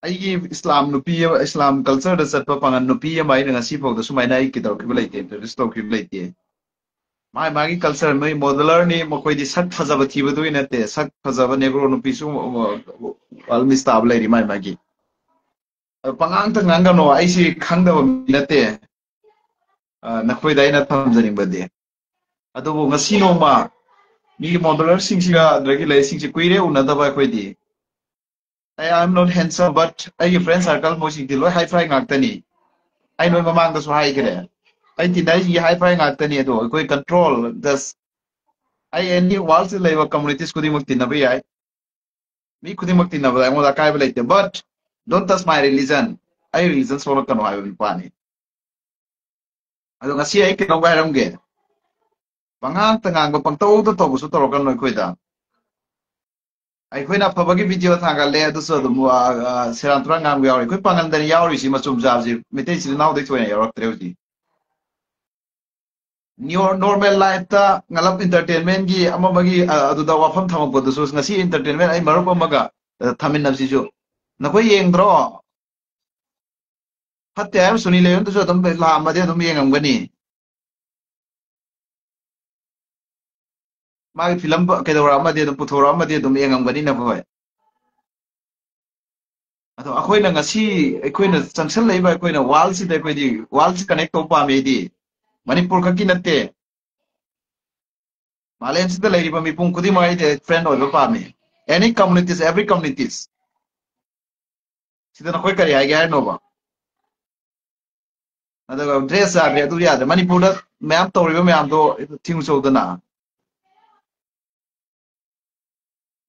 ꯑꯩꯒꯤ ꯏꯁꯂꯥꯝ ꯅꯨꯄꯤ ꯏꯁꯂꯥꯝ ꯀꯜꯆꯔꯗ ꯆꯠꯄ ꯄꯥꯉꯟ ꯅꯨꯄꯤ ꯑꯃ ꯑꯩꯅ ꯉꯁꯤ ꯐꯥꯎꯗ ꯁꯨꯃꯥꯏꯅ ꯑꯩ ꯀꯩꯗꯧꯔꯛꯈꯤꯕ ꯂꯩꯇꯦ ꯏꯟꯇ꯭ꯔꯣꯗ꯭ꯌꯨꯁ ꯇꯧꯈꯤꯕ ꯂꯩꯇꯦ ꯃꯥꯒꯤ ꯀꯜꯆꯔ ꯃꯣꯏ ꯃꯣꯗꯂꯔꯅꯤ ꯃꯈꯣꯏꯗꯤ ꯁꯛ ꯐꯖꯕ ꯊꯤꯕꯗꯨꯒꯤ ꯅꯠꯇꯦ ꯁꯛ ꯐꯖꯕ ꯅꯦꯒ꯭ꯔꯣ ꯅꯨꯄꯤꯁꯨ ꯃꯤꯁ ꯇꯥꯕ ꯂꯩꯔꯤ ꯃꯥꯒꯤ ꯄꯉꯥꯡꯇ ꯉꯥꯡꯒꯅꯣ ꯑꯩꯁꯤ ꯈꯪꯗꯕ ꯃꯤ ꯅꯠꯇꯦ ꯅꯈꯣꯏꯗ ꯑꯩꯅ ꯊꯝꯖꯅꯤꯡꯕꯗꯤ ꯑꯗꯨꯕꯨ ꯉꯁꯤ ꯅꯣꯡꯃ ꯃꯤꯒꯤ ꯃꯣꯗꯂꯔꯁꯤꯡꯁꯤꯒ ꯑꯗꯨꯗꯒꯤ ꯂꯩꯁꯤꯡꯁꯤ ꯀꯨꯏꯔꯦ ꯎꯅꯗꯕ ꯑꯩꯈꯣꯏꯗꯤ ꯑꯩ ꯑꯦꯝ ꯅꯣꯠ ꯍꯦꯟꯁꯝ ꯕꯠ ꯑꯩꯒꯤ ꯐ꯭ꯔꯦꯟ ꯁꯥꯔꯀꯜ ꯃꯣꯏꯁꯤꯡꯗꯤ ꯂꯣꯏ ꯍꯥꯏ ꯐꯥꯏ ꯉꯥꯛꯇꯅꯤ ꯑꯩ ꯅꯣꯏ ꯃꯃꯥꯡꯗꯁꯨ ꯍꯥꯏꯈ꯭ꯔꯦ ꯑꯩ ꯇꯤꯟꯅꯔꯤꯁꯤꯡꯒꯤ ꯍꯥꯏ ꯐꯥꯏ ꯉꯥꯛꯇꯅꯤ ꯑꯗꯣ ꯑꯩꯈꯣꯏ ꯀꯟꯇ꯭ꯔꯣꯜ ꯖꯁ ꯑꯩ ꯑꯦꯅꯤ ꯋꯥꯔꯜꯁꯤꯗ ꯂꯩꯕ ꯀꯝꯃꯨꯅꯤꯇꯤꯁ ꯈꯨꯗꯤꯡꯃꯛ ꯇꯤꯟꯅꯕ ꯌꯥꯏ ꯃꯤ ꯈꯨꯗꯤꯡꯃꯛ ꯇꯤꯟꯅꯕꯗ ꯑꯩꯉꯣꯟꯗ ꯑꯀꯥꯏꯕ ꯂꯩꯇꯦ ꯕꯠ ꯗꯣꯟ ꯇꯆ ꯃꯥꯏ ꯔꯤꯂꯤꯖꯟ ꯑꯩ ꯔꯤꯂꯤꯖꯟ ꯁꯣꯛꯂꯛꯀꯅꯣ ꯍꯥꯏꯕ ꯅꯨꯄꯥꯅꯤ ꯑꯗꯣ ꯉꯁꯤ ꯑꯩ ꯀꯩꯅꯣꯝꯒ ꯍꯥꯏꯔꯝꯒꯦ ꯄꯉꯥꯡꯇ ꯉꯥꯡꯕ ꯄꯪꯇꯧꯗ ꯇꯧꯕꯁꯨ ꯇꯧꯔꯛꯀꯅꯨ ꯑꯩꯈꯣꯏꯗ ꯑꯩꯈꯣꯏꯅ ꯑꯐꯕꯒꯤ ꯚꯤꯗꯤꯑꯣ ꯊꯥꯒꯠꯂꯦ ꯑꯗꯨꯁꯨ ꯑꯗꯨꯝ ꯁꯦꯔꯥꯟ ꯇꯨꯔꯥꯟ ꯉꯥꯡꯕ ꯌꯥꯎꯔꯤ ꯑꯩꯈꯣꯏ ꯄꯥꯡꯒꯟꯗꯅꯤ ꯌꯥꯎꯔꯤꯁꯤ ꯃꯆꯨꯝ ꯆꯥꯕꯁꯤ ꯃꯩꯇꯩ ꯏꯆꯤꯜ ꯏꯅꯥꯎꯗꯩ ꯊꯣꯏꯅ ꯌꯥꯎꯔꯛꯇ꯭ꯔꯦ ꯍꯧꯖꯤꯛ ꯅꯣꯔꯃꯦꯜ ꯂꯥꯏꯐꯇ ꯉꯂꯞ ꯏꯟꯇꯔꯇꯦꯟꯃꯦꯟꯒꯤ ꯑꯃꯒꯤ ꯑꯗꯨꯗ ꯋꯥꯐꯝ ꯊꯝꯃꯛꯄꯗꯨꯁꯨ ꯉꯁꯤ ꯏꯟꯇꯔꯇꯦꯟꯃꯦꯟ ꯑꯩ ꯃꯔꯨꯞ ꯑꯃꯒ ꯊꯝꯃꯤꯟꯅꯕꯁꯤꯁꯨ ꯅꯈꯣꯏ ꯌꯦꯡꯗ꯭ꯔꯣ ꯐꯠꯇꯦ ꯍꯥꯏꯕ ꯁꯨꯅꯤ ꯂꯩꯕꯗꯨꯁꯨ ꯑꯗꯨꯝ ꯂꯥꯛꯑꯝꯃꯗꯤ ꯑꯗꯨꯝ ꯌꯦꯡꯉꯝꯒꯅꯤ ꯃꯥꯒꯤ ꯐꯤꯂꯝ ꯀꯩꯗꯧꯔꯛꯑꯃꯗꯤ ꯑꯗꯨꯝ ꯄꯨꯊꯣꯔꯛꯑꯃꯗꯤ ꯑꯗꯨꯝ ꯌꯦꯡꯉꯝꯒꯅꯤ ꯅꯈꯣꯏ ꯑꯗꯣ ꯑꯩꯈꯣꯏꯅ ꯉꯁꯤ ꯑꯩꯈꯣꯏꯅ ꯆꯪꯁꯜꯂꯛꯏꯕ ꯑꯩꯈꯣꯏꯅ ꯋꯥꯔꯜꯁꯤꯗ ꯑꯩꯈꯣꯏꯗꯤ ꯋꯥꯔꯜꯁꯤ ꯀꯅꯦꯛ ꯇꯧꯕ ꯄꯥꯝꯃꯤ ꯑꯩꯗꯤ ꯃꯅꯤꯄꯨꯔ ꯈꯛꯀꯤ ꯅꯠꯇꯦ ꯃꯥꯂꯦꯝꯁꯤꯗ ꯂꯩꯔꯤꯕ ꯃꯤꯄꯨꯝ ꯈꯨꯗꯤꯡꯃꯛ ꯑꯩꯗꯤ ꯐ꯭ꯔꯦꯟ ꯑꯣꯏꯕ ꯄꯥꯝꯃꯤ ꯑꯦꯅꯤ ꯀꯝꯃꯨꯅꯤꯇꯤꯁ ꯑꯦꯕ꯭ꯔꯤ ꯀꯝꯃꯨꯅꯤꯇꯤꯁ ꯁꯤꯗ ꯅꯈꯣꯏ ꯀꯔꯤ ꯍꯥꯏꯒꯦ ꯍꯥꯏꯅꯣꯕ ꯑꯗꯨꯒ ꯗ꯭ꯔꯦꯁ ꯌꯥꯗ꯭ꯔꯦ ꯑꯗꯨ ꯌꯥꯗ꯭ꯔꯦ ꯃꯅꯤꯄꯨꯔꯗ ꯃꯌꯥꯝ ꯇꯧꯔꯤꯕ ꯃꯌꯥꯝꯗꯣ ꯊꯤꯡꯉꯨ ꯆꯧꯗꯅ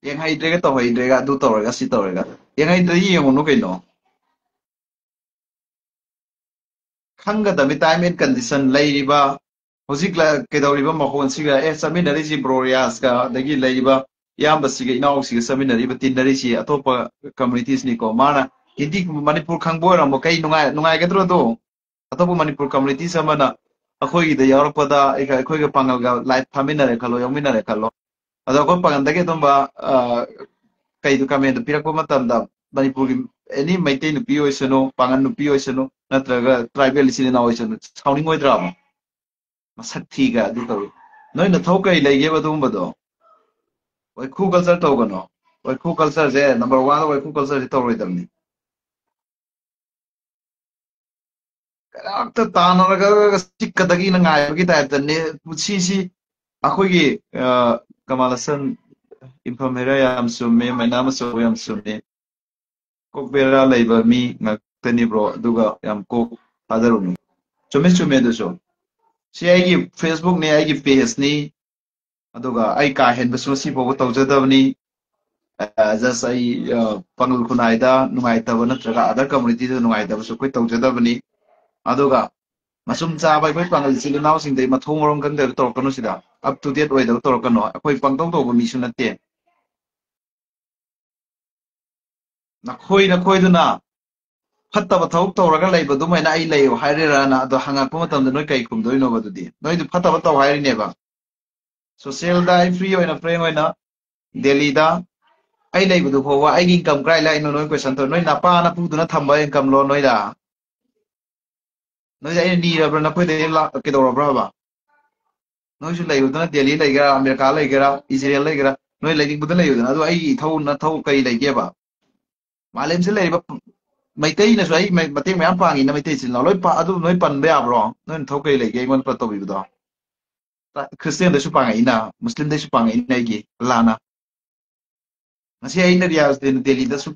ꯌꯦꯡꯍꯩꯗ꯭ꯔꯦꯒ ꯇꯧꯍꯩꯗ꯭ꯔꯦꯒ ꯑꯗꯨ ꯇꯧꯔꯒ ꯁꯤ ꯇꯧꯔꯒ ꯌꯦꯡꯍꯩꯗ꯭ꯔꯗꯤ ꯌꯦꯡꯉꯨꯅꯨ ꯀꯩꯅꯣ ꯈꯪꯒꯗꯕꯅꯤ ꯇꯥꯏꯝ ꯑꯦꯟ ꯀꯟꯗꯤꯁꯟ ꯂꯩꯔꯤꯕ ꯍꯧꯖꯤꯛ ꯀꯩꯗꯧꯔꯤꯕ ꯃꯈꯣꯟꯁꯤꯒ ꯆꯠꯃꯤꯟꯅꯔꯤꯁꯤ ꯕ꯭ꯔꯣꯔꯤꯌꯥꯁꯀ ꯑꯗꯒꯤ ꯂꯩꯔꯤꯕ ꯏꯌꯥꯝꯕꯁꯤꯒ ꯏꯅꯥꯎꯁꯤꯒ ꯆꯠꯃꯤꯟꯅꯔꯤꯕ ꯇꯤꯟꯅꯔꯤꯁꯤ ꯑꯇꯣꯞꯄ ꯀꯝꯃꯨꯅꯤꯇꯤꯁꯅꯤꯀꯣ ꯃꯥꯅ ꯍꯤꯟꯗꯤ ꯃꯅꯤꯄꯨꯔ ꯈꯪꯕ ꯑꯣꯏꯔꯝꯕ ꯀꯩ ꯅꯨꯡꯉꯥꯏꯒꯗ꯭ꯔꯣꯗꯣ ꯑꯇꯣꯞꯄ ꯃꯅꯤꯄꯨꯔ ꯀꯝꯃꯨꯅꯤꯇꯤꯁ ꯑꯃꯅ ꯑꯩꯈꯣꯏꯒꯤꯗ ꯌꯥꯎꯔꯛꯄꯗ ꯑꯩꯈꯣꯏꯒ ꯄꯥꯡꯒꯜꯒ ꯂꯥꯏꯐ ꯐꯥꯃꯤꯟꯅꯔꯦ ꯈꯜꯂꯣ ꯌꯥꯎꯃꯤꯟꯅꯔꯦ ꯈꯜꯂꯣ ꯑꯗꯣ ꯑꯩꯈꯣꯏ ꯄꯥꯡꯒꯜꯗꯒꯤ ꯑꯗꯨꯝꯕ ꯀꯩꯗꯣ ꯀꯃꯦꯟꯗꯣ ꯄꯤꯔꯛꯄ ꯃꯇꯝꯗ ꯃꯅꯤꯄꯨꯔꯒꯤ ꯑꯦꯅꯤ ꯃꯩꯇꯩ ꯅꯨꯄꯤ ꯑꯣꯏꯁꯅꯨ ꯄꯥꯉꯟ ꯅꯨꯄꯤ ꯑꯣꯏꯁꯅꯨ ꯅꯠꯇ꯭ꯔꯒ ꯇ꯭ꯔꯥꯏꯕꯦꯜ ꯏꯆꯤꯜ ꯏꯅꯥꯎ ꯑꯣꯏꯁꯅꯨ ꯁꯥꯎꯅꯤꯡꯉꯣꯏꯗ꯭ꯔꯥꯕ ꯃꯁꯛ ꯊꯤꯒ ꯑꯗꯨ ꯇꯧꯏ ꯅꯣꯏ ꯅꯊꯧ ꯀꯔꯤ ꯂꯩꯒꯦꯕ ꯑꯗꯨꯒꯨꯝꯕꯗꯣ ꯋꯥꯏꯈꯨ ꯀꯜꯆꯔ ꯇꯧꯒꯅꯣ ꯋꯥꯏꯈꯨ ꯀꯜꯆꯔꯁꯦ ꯅꯝꯕꯔ ꯋꯥꯟꯗ ꯋꯥꯏꯈꯨ ꯀꯜꯆꯔꯁꯦ ꯇꯧꯔꯣꯏꯗꯕꯅꯤ ꯀꯅꯥꯝꯇ ꯇꯥꯟꯅꯔꯒ ꯆꯤꯛꯀꯗꯒꯤꯅ ꯉꯥꯏꯕꯒꯤ ꯇꯥꯏꯞꯇꯅꯦ ꯄꯨꯟꯁꯤꯁꯤ ꯑꯩꯈꯣꯏꯒꯤ ꯀꯃꯥꯜ ꯍꯁꯟ ꯏꯟꯐꯝ ꯍꯦꯔꯥ ꯌꯥꯝ ꯆꯨꯝꯃꯦ ꯃꯩꯅꯥ ꯃꯆꯧ ꯌꯥꯝ ꯆꯨꯝꯃꯦ ꯀꯣꯛ ꯕꯦꯔꯥ ꯂꯩꯕ ꯃꯤ ꯉꯥꯛꯇꯅꯤꯕ꯭ꯔꯣ ꯑꯗꯨꯒ ꯌꯥꯝ ꯀꯣꯛ ꯊꯥꯗꯔꯨꯅꯨ ꯆꯨꯝꯃꯦ ꯆꯨꯝꯃꯦ ꯑꯗꯨꯁꯨ ꯁꯤ ꯑꯩꯒꯤ ꯐꯦꯁꯕꯨꯛꯅꯤ ꯑꯩꯒꯤ ꯄꯦꯖꯅꯤ ꯑꯗꯨꯒ ꯑꯩ ꯀꯥ ꯍꯦꯟꯕꯁꯨ ꯁꯤꯐꯥꯎꯕ ꯇꯧꯖꯗꯕꯅꯤ ꯖꯁ ꯑꯩ ꯄꯪꯒꯜ ꯈꯨꯟꯅꯥꯏꯗ ꯅꯨꯡꯉꯥꯏꯇꯕ ꯅꯠꯇ꯭ꯔꯒ ꯑꯗꯔ ꯀꯝꯃꯨꯅꯤꯇꯤꯗ ꯅꯨꯡꯉꯥꯏꯇꯕꯁꯨ ꯑꯩꯈꯣꯏ ꯇꯧꯖꯗꯕꯅꯤ ꯑꯗꯨꯒ ꯃꯆꯨꯝ ꯆꯥꯕ ꯑꯩꯈꯣꯏ ꯄꯥꯡꯒꯜ ꯏꯆꯤꯜ ꯏꯅꯥꯎꯁꯤꯡꯗꯩ ꯃꯊꯣꯡ ꯃꯔꯣꯡ ꯈꯪꯗꯕ ꯇꯧꯔꯛꯀꯅꯨ ꯁꯤꯗ ꯑꯞ ꯇꯨ ꯗꯦꯠ ꯑꯣꯏꯗꯕ ꯇꯧꯔꯛꯀꯅꯨ ꯑꯩꯈꯣꯏ ꯄꯪꯇꯧ ꯇꯧꯕ ꯃꯤꯁꯨ ꯅꯠꯇꯦ ꯅꯈꯣꯏꯗꯨꯅ ꯐꯠꯇꯕ ꯊꯕꯛ ꯇꯧꯔꯒ ꯂꯩꯕꯗꯨꯃꯥꯏꯅ ꯑꯩ ꯂꯩꯌꯣ ꯍꯥꯏꯔꯤꯔꯅ ꯑꯗꯣ ꯍꯪꯉꯛꯄ ꯃꯇꯝꯗ ꯅꯣꯏ ꯀꯩ ꯈꯨꯝꯗꯣꯏꯅꯣꯕ ꯑꯗꯨꯗꯤ ꯅꯣꯏꯗꯨ ꯐꯠꯇꯕ ꯇꯧ ꯍꯥꯏꯔꯤꯅꯦꯕ ꯁꯣꯁꯤꯌꯦꯜꯗ ꯑꯩ ꯐ꯭ꯔꯤ ꯑꯣꯏꯅ ꯐ꯭ꯔꯦꯡ ꯑꯣꯏꯅ ꯗꯦꯜꯂꯤꯗ ꯑꯩ ꯂꯩꯕꯗꯨ ꯐꯥꯎꯕ ꯑꯩꯒꯤ ꯏꯟꯀꯝ ꯀꯥꯏ ꯂꯥꯛꯏꯅꯣ ꯅꯣꯏ ꯀꯣꯏꯁꯟ ꯇꯧ ꯅꯣꯏ ꯅꯄꯥ ꯅꯄꯨꯗꯨꯅ ꯊꯝꯕ ꯏꯟꯀꯝꯂꯣ ꯅꯣꯏꯗ ꯅꯣꯏꯗꯤ ꯑꯩꯅ ꯅꯤꯔꯕ꯭ꯔꯥ ꯅꯈꯣꯏꯗ ꯀꯩꯗꯧꯔꯕ꯭ꯔꯕ ꯅꯣꯏꯁꯨ ꯂꯩꯔꯨꯗꯅ ꯗꯦꯜꯂꯤ ꯂꯩꯒꯦꯔꯥ ꯑꯃꯦꯔꯤꯀꯥ ꯂꯩꯒꯦꯔꯥ ꯏꯖꯔꯦꯜ ꯂꯩꯒꯦꯔꯥ ꯅꯣꯏ ꯂꯩꯅꯤꯡꯕꯗ ꯂꯩꯌꯨꯗꯅ ꯑꯗꯣ ꯑꯩꯒꯤ ꯏꯊꯧ ꯅꯊꯧ ꯀꯔꯤ ꯂꯩꯒꯦꯕ ꯃꯥꯂꯦꯝꯁꯤꯗ ꯂꯩꯔꯤꯕ ꯃꯩꯇꯩꯅꯁꯨ ꯑꯩ ꯃꯇꯦꯡ ꯃꯌꯥꯝ ꯄꯥꯡꯉꯤꯅ ꯃꯩꯇꯩ ꯏꯆꯤꯜ ꯏꯅꯥꯎ ꯂꯣꯏ ꯑꯗꯨ ꯅꯣꯏ ꯄꯟꯕ ꯌꯥꯕ꯭ꯔꯣ ꯅꯣꯏ ꯅꯊꯧ ꯀꯔꯤ ꯂꯩꯒꯦ ꯑꯩꯉꯣꯟꯗ ꯇꯧꯕꯤꯕꯗꯣ ꯈ꯭ꯔꯤꯁꯇꯦꯟꯗꯁꯨ ꯄꯥꯡꯉꯛꯏꯅ ꯃꯨꯁꯂꯤꯝꯗꯁꯨ ꯄꯥꯡꯉꯛꯏꯅ ꯑꯩꯒꯤ ꯑꯜꯂꯥꯍꯅ ꯉꯁꯤ ꯑꯩꯅ ꯔꯤꯌꯥꯖ ꯗꯦꯜꯂꯤꯗꯁꯨ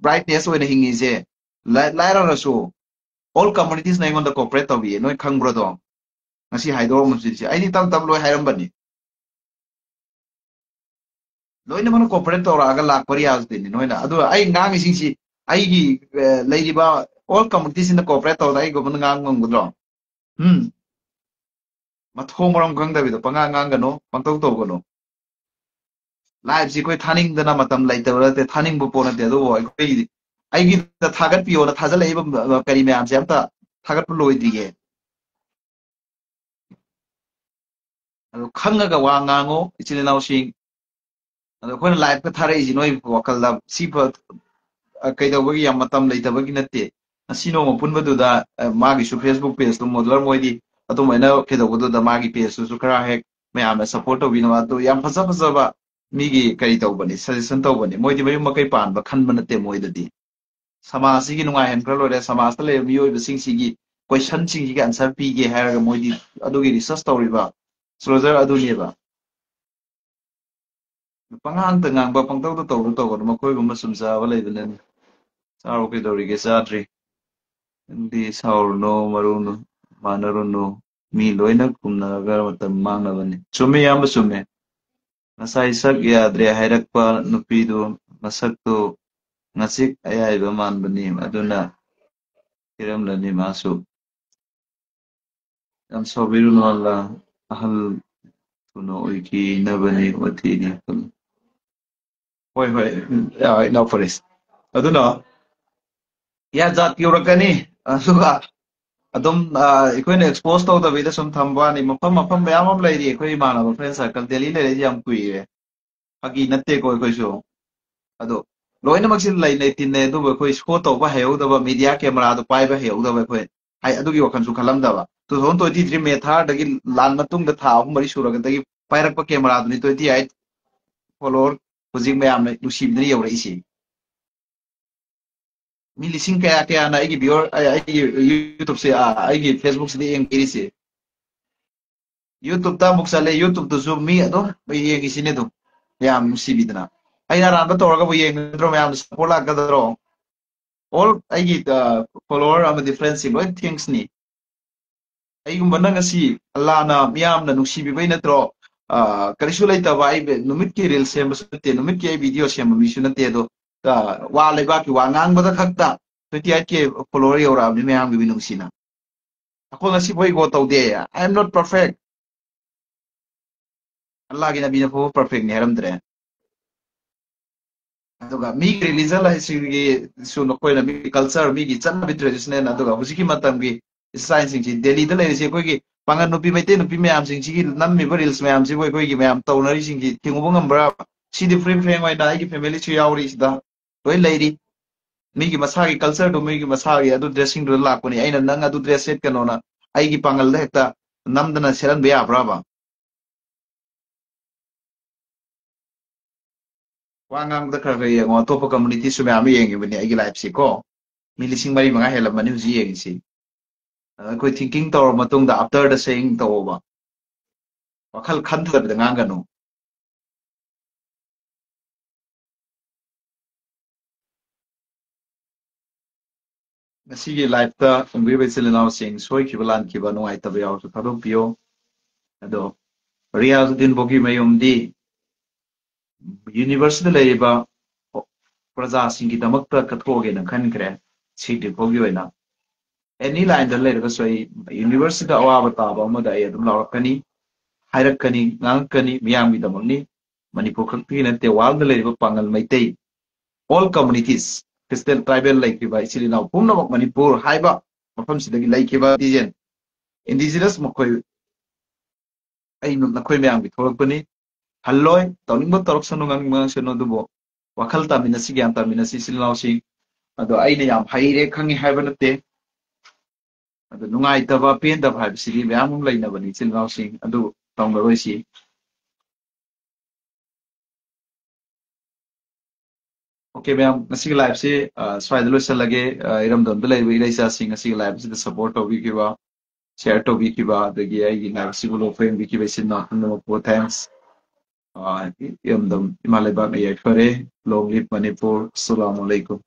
ꯕ꯭ꯔꯥꯏꯠꯅꯦꯁ ꯑꯣꯏꯅ ꯍꯤꯡꯉꯤꯁꯦ ꯂꯥꯏꯔꯔꯁꯨ ꯑꯣꯜ ꯀꯝꯃꯨꯅꯤꯇꯤꯁꯅ ꯑꯩꯉꯣꯟꯗ ꯀꯣꯑꯣꯄꯔꯦꯠ ꯇꯧꯕꯤꯌꯦ ꯅꯣꯏ ꯈꯪꯕ꯭ꯔꯣꯗꯣ ngasi haidor mun si ai ni tam tam loi hairam bani loi na man corporate tora aga lak pari az din noi na adu ai ngang sing si ai gi lady ba all communities in the corporate tora ai go man ngang ngam gudro mathong maram gang da bi do panga ngang gano pangtau to gano live si koi thaning dana matam lai tora te thaning bu pona te do ai gi da thagat pi ona thajal ai ba kari me am se amta thagat pu loi diye adu khanga ga wa ngango ichile naw sing adu khon live ka thare ji noi wakal da si pa kai da bagi yam matam lai ta bagi natte asino mo pun badu da magi su facebook page to modular moi di atu mai na ke da badu da magi page su kara hek me am support to bina to yam phasa phasa ba mi gi kai to bani suggestion to bani moi di mai ma kai pan ba khan ba natte moi da di समाज की नुंगाई हेन खर लोरे समाज ले मियोय बसिंग सिगी क्वेश्चन सिंग की आंसर पी गे हायर मोदी अदुगी रिसर्च तौरिबा स्ट्रोजर अदुनेबा पंगांग तंगांग बा पंगतौ तो मखोय गुम सुमजाबा लेबने सारो के दौरिगे साद्रि indi saurno maruno manaruno mi loina kumnaga matam mangnabani chume yamba chume nasai sak yadre hairakpa nupidu masakto ngasik ayaiba manbani aduna kiramlani masu yam sobiruno alla ahal tuno oiki nabani watini hoi hoi ya ina forest aduna ya jat yurakani asuga adum ikoine expose to da vida sum thamba ni mafam mayam am lai ri ikoi mana friend circle delhi le jam kuire hagi natte ko so ado loina maksin lai nei tin ne du ko sho to ba heu da ba media camera do pai ba heu da ba ko hai adu gi wakan su khalam da ba 2023 me tha dagi lan matung da tha ahum mari sura ga dagi pairak pa camera du ni 28 follower hujing mayam ne nusim ni yau rai si mi lising kaya na ai gi viewer ai gi youtube se ai gi facebook se eng kiri se YouTube ta muk sale YouTube to zoom mi ado ba yeng isine do yam sibidna ai na ran ba to ga ba yeng dro yam support la ga dro all ai gi follower am difference loi things ni ai gum bana ngasi Allah na miyam na nusi bi bai na tro karisu lai ta ba ai numit ki reel sem ba te numit ki video sem bi su na te do wa le ba ki wa ngang ba da khakta to ti ai ke follower yora mi miyam bi nusi na ako ngasi boy go to de I am not perfect Allah ki nabi na po perfect ni haram dre aduga mi religion la history gi su no koina mi culture mi gi chan bi tradition aduga husiki matam gi science sing ji delhi da le se koi gi pangan no pi mai te no pi mayam sing gi nam mi reels mayam si koi gi mayam taunari sing gi tingu ngambra si di frame frame wai dai gi family chu yauri sida loi leiri mi gi masa gi culture do mi gi masa gi adu dressing do la ko ni aina nang adu dress set kanona ai gi pangal da hekta namdana seran be ya brava wangang da khar ye ngo to pa community su mayam yeng ni ai gi live si ko mi lising mari manga hela mani huji yeng si koi thinking tor matung da after the saying to ba wakhal khan thar da ngangano ngasi live ta ungbi be selena sing soi ki balan ki ba ngai ta ba yaw su thado pio ado riaz din bogi mayum di university le ba praja sing ki damak ta katho ge na khan kre si di bogi wena any line da le ga soi university da awa ba ta ba ma da ye dum la kani hairak kani ngang kani miyam gi damak ni manipur khakti na te wal da le ba pangal mai tei all communities Crystal tribal like ba isili na pumna mak manipur haiba mafam sidagi like ba dijen indigenous makoi ai na khoi myang bi thok pani halloi tawning ba torok sanu ngang mang seno dubo wakhal ta minasi gyam ta minasi silnaw sing ado ai ne yam haire khangi haiba nate ado nungai ta ba pen da bhai siri myam mum laina bani silnaw sing ado tawng roi si okay ma'am ngasi live se swai dalo salage iram don belai wi laisa sing ngasi live se support obi ki ba share to bi ki ba dagi ai gi live si gulo frame bi ki ba sin na no po thanks yam dam imalai ba me ai fare long live manipur assalamu alaikum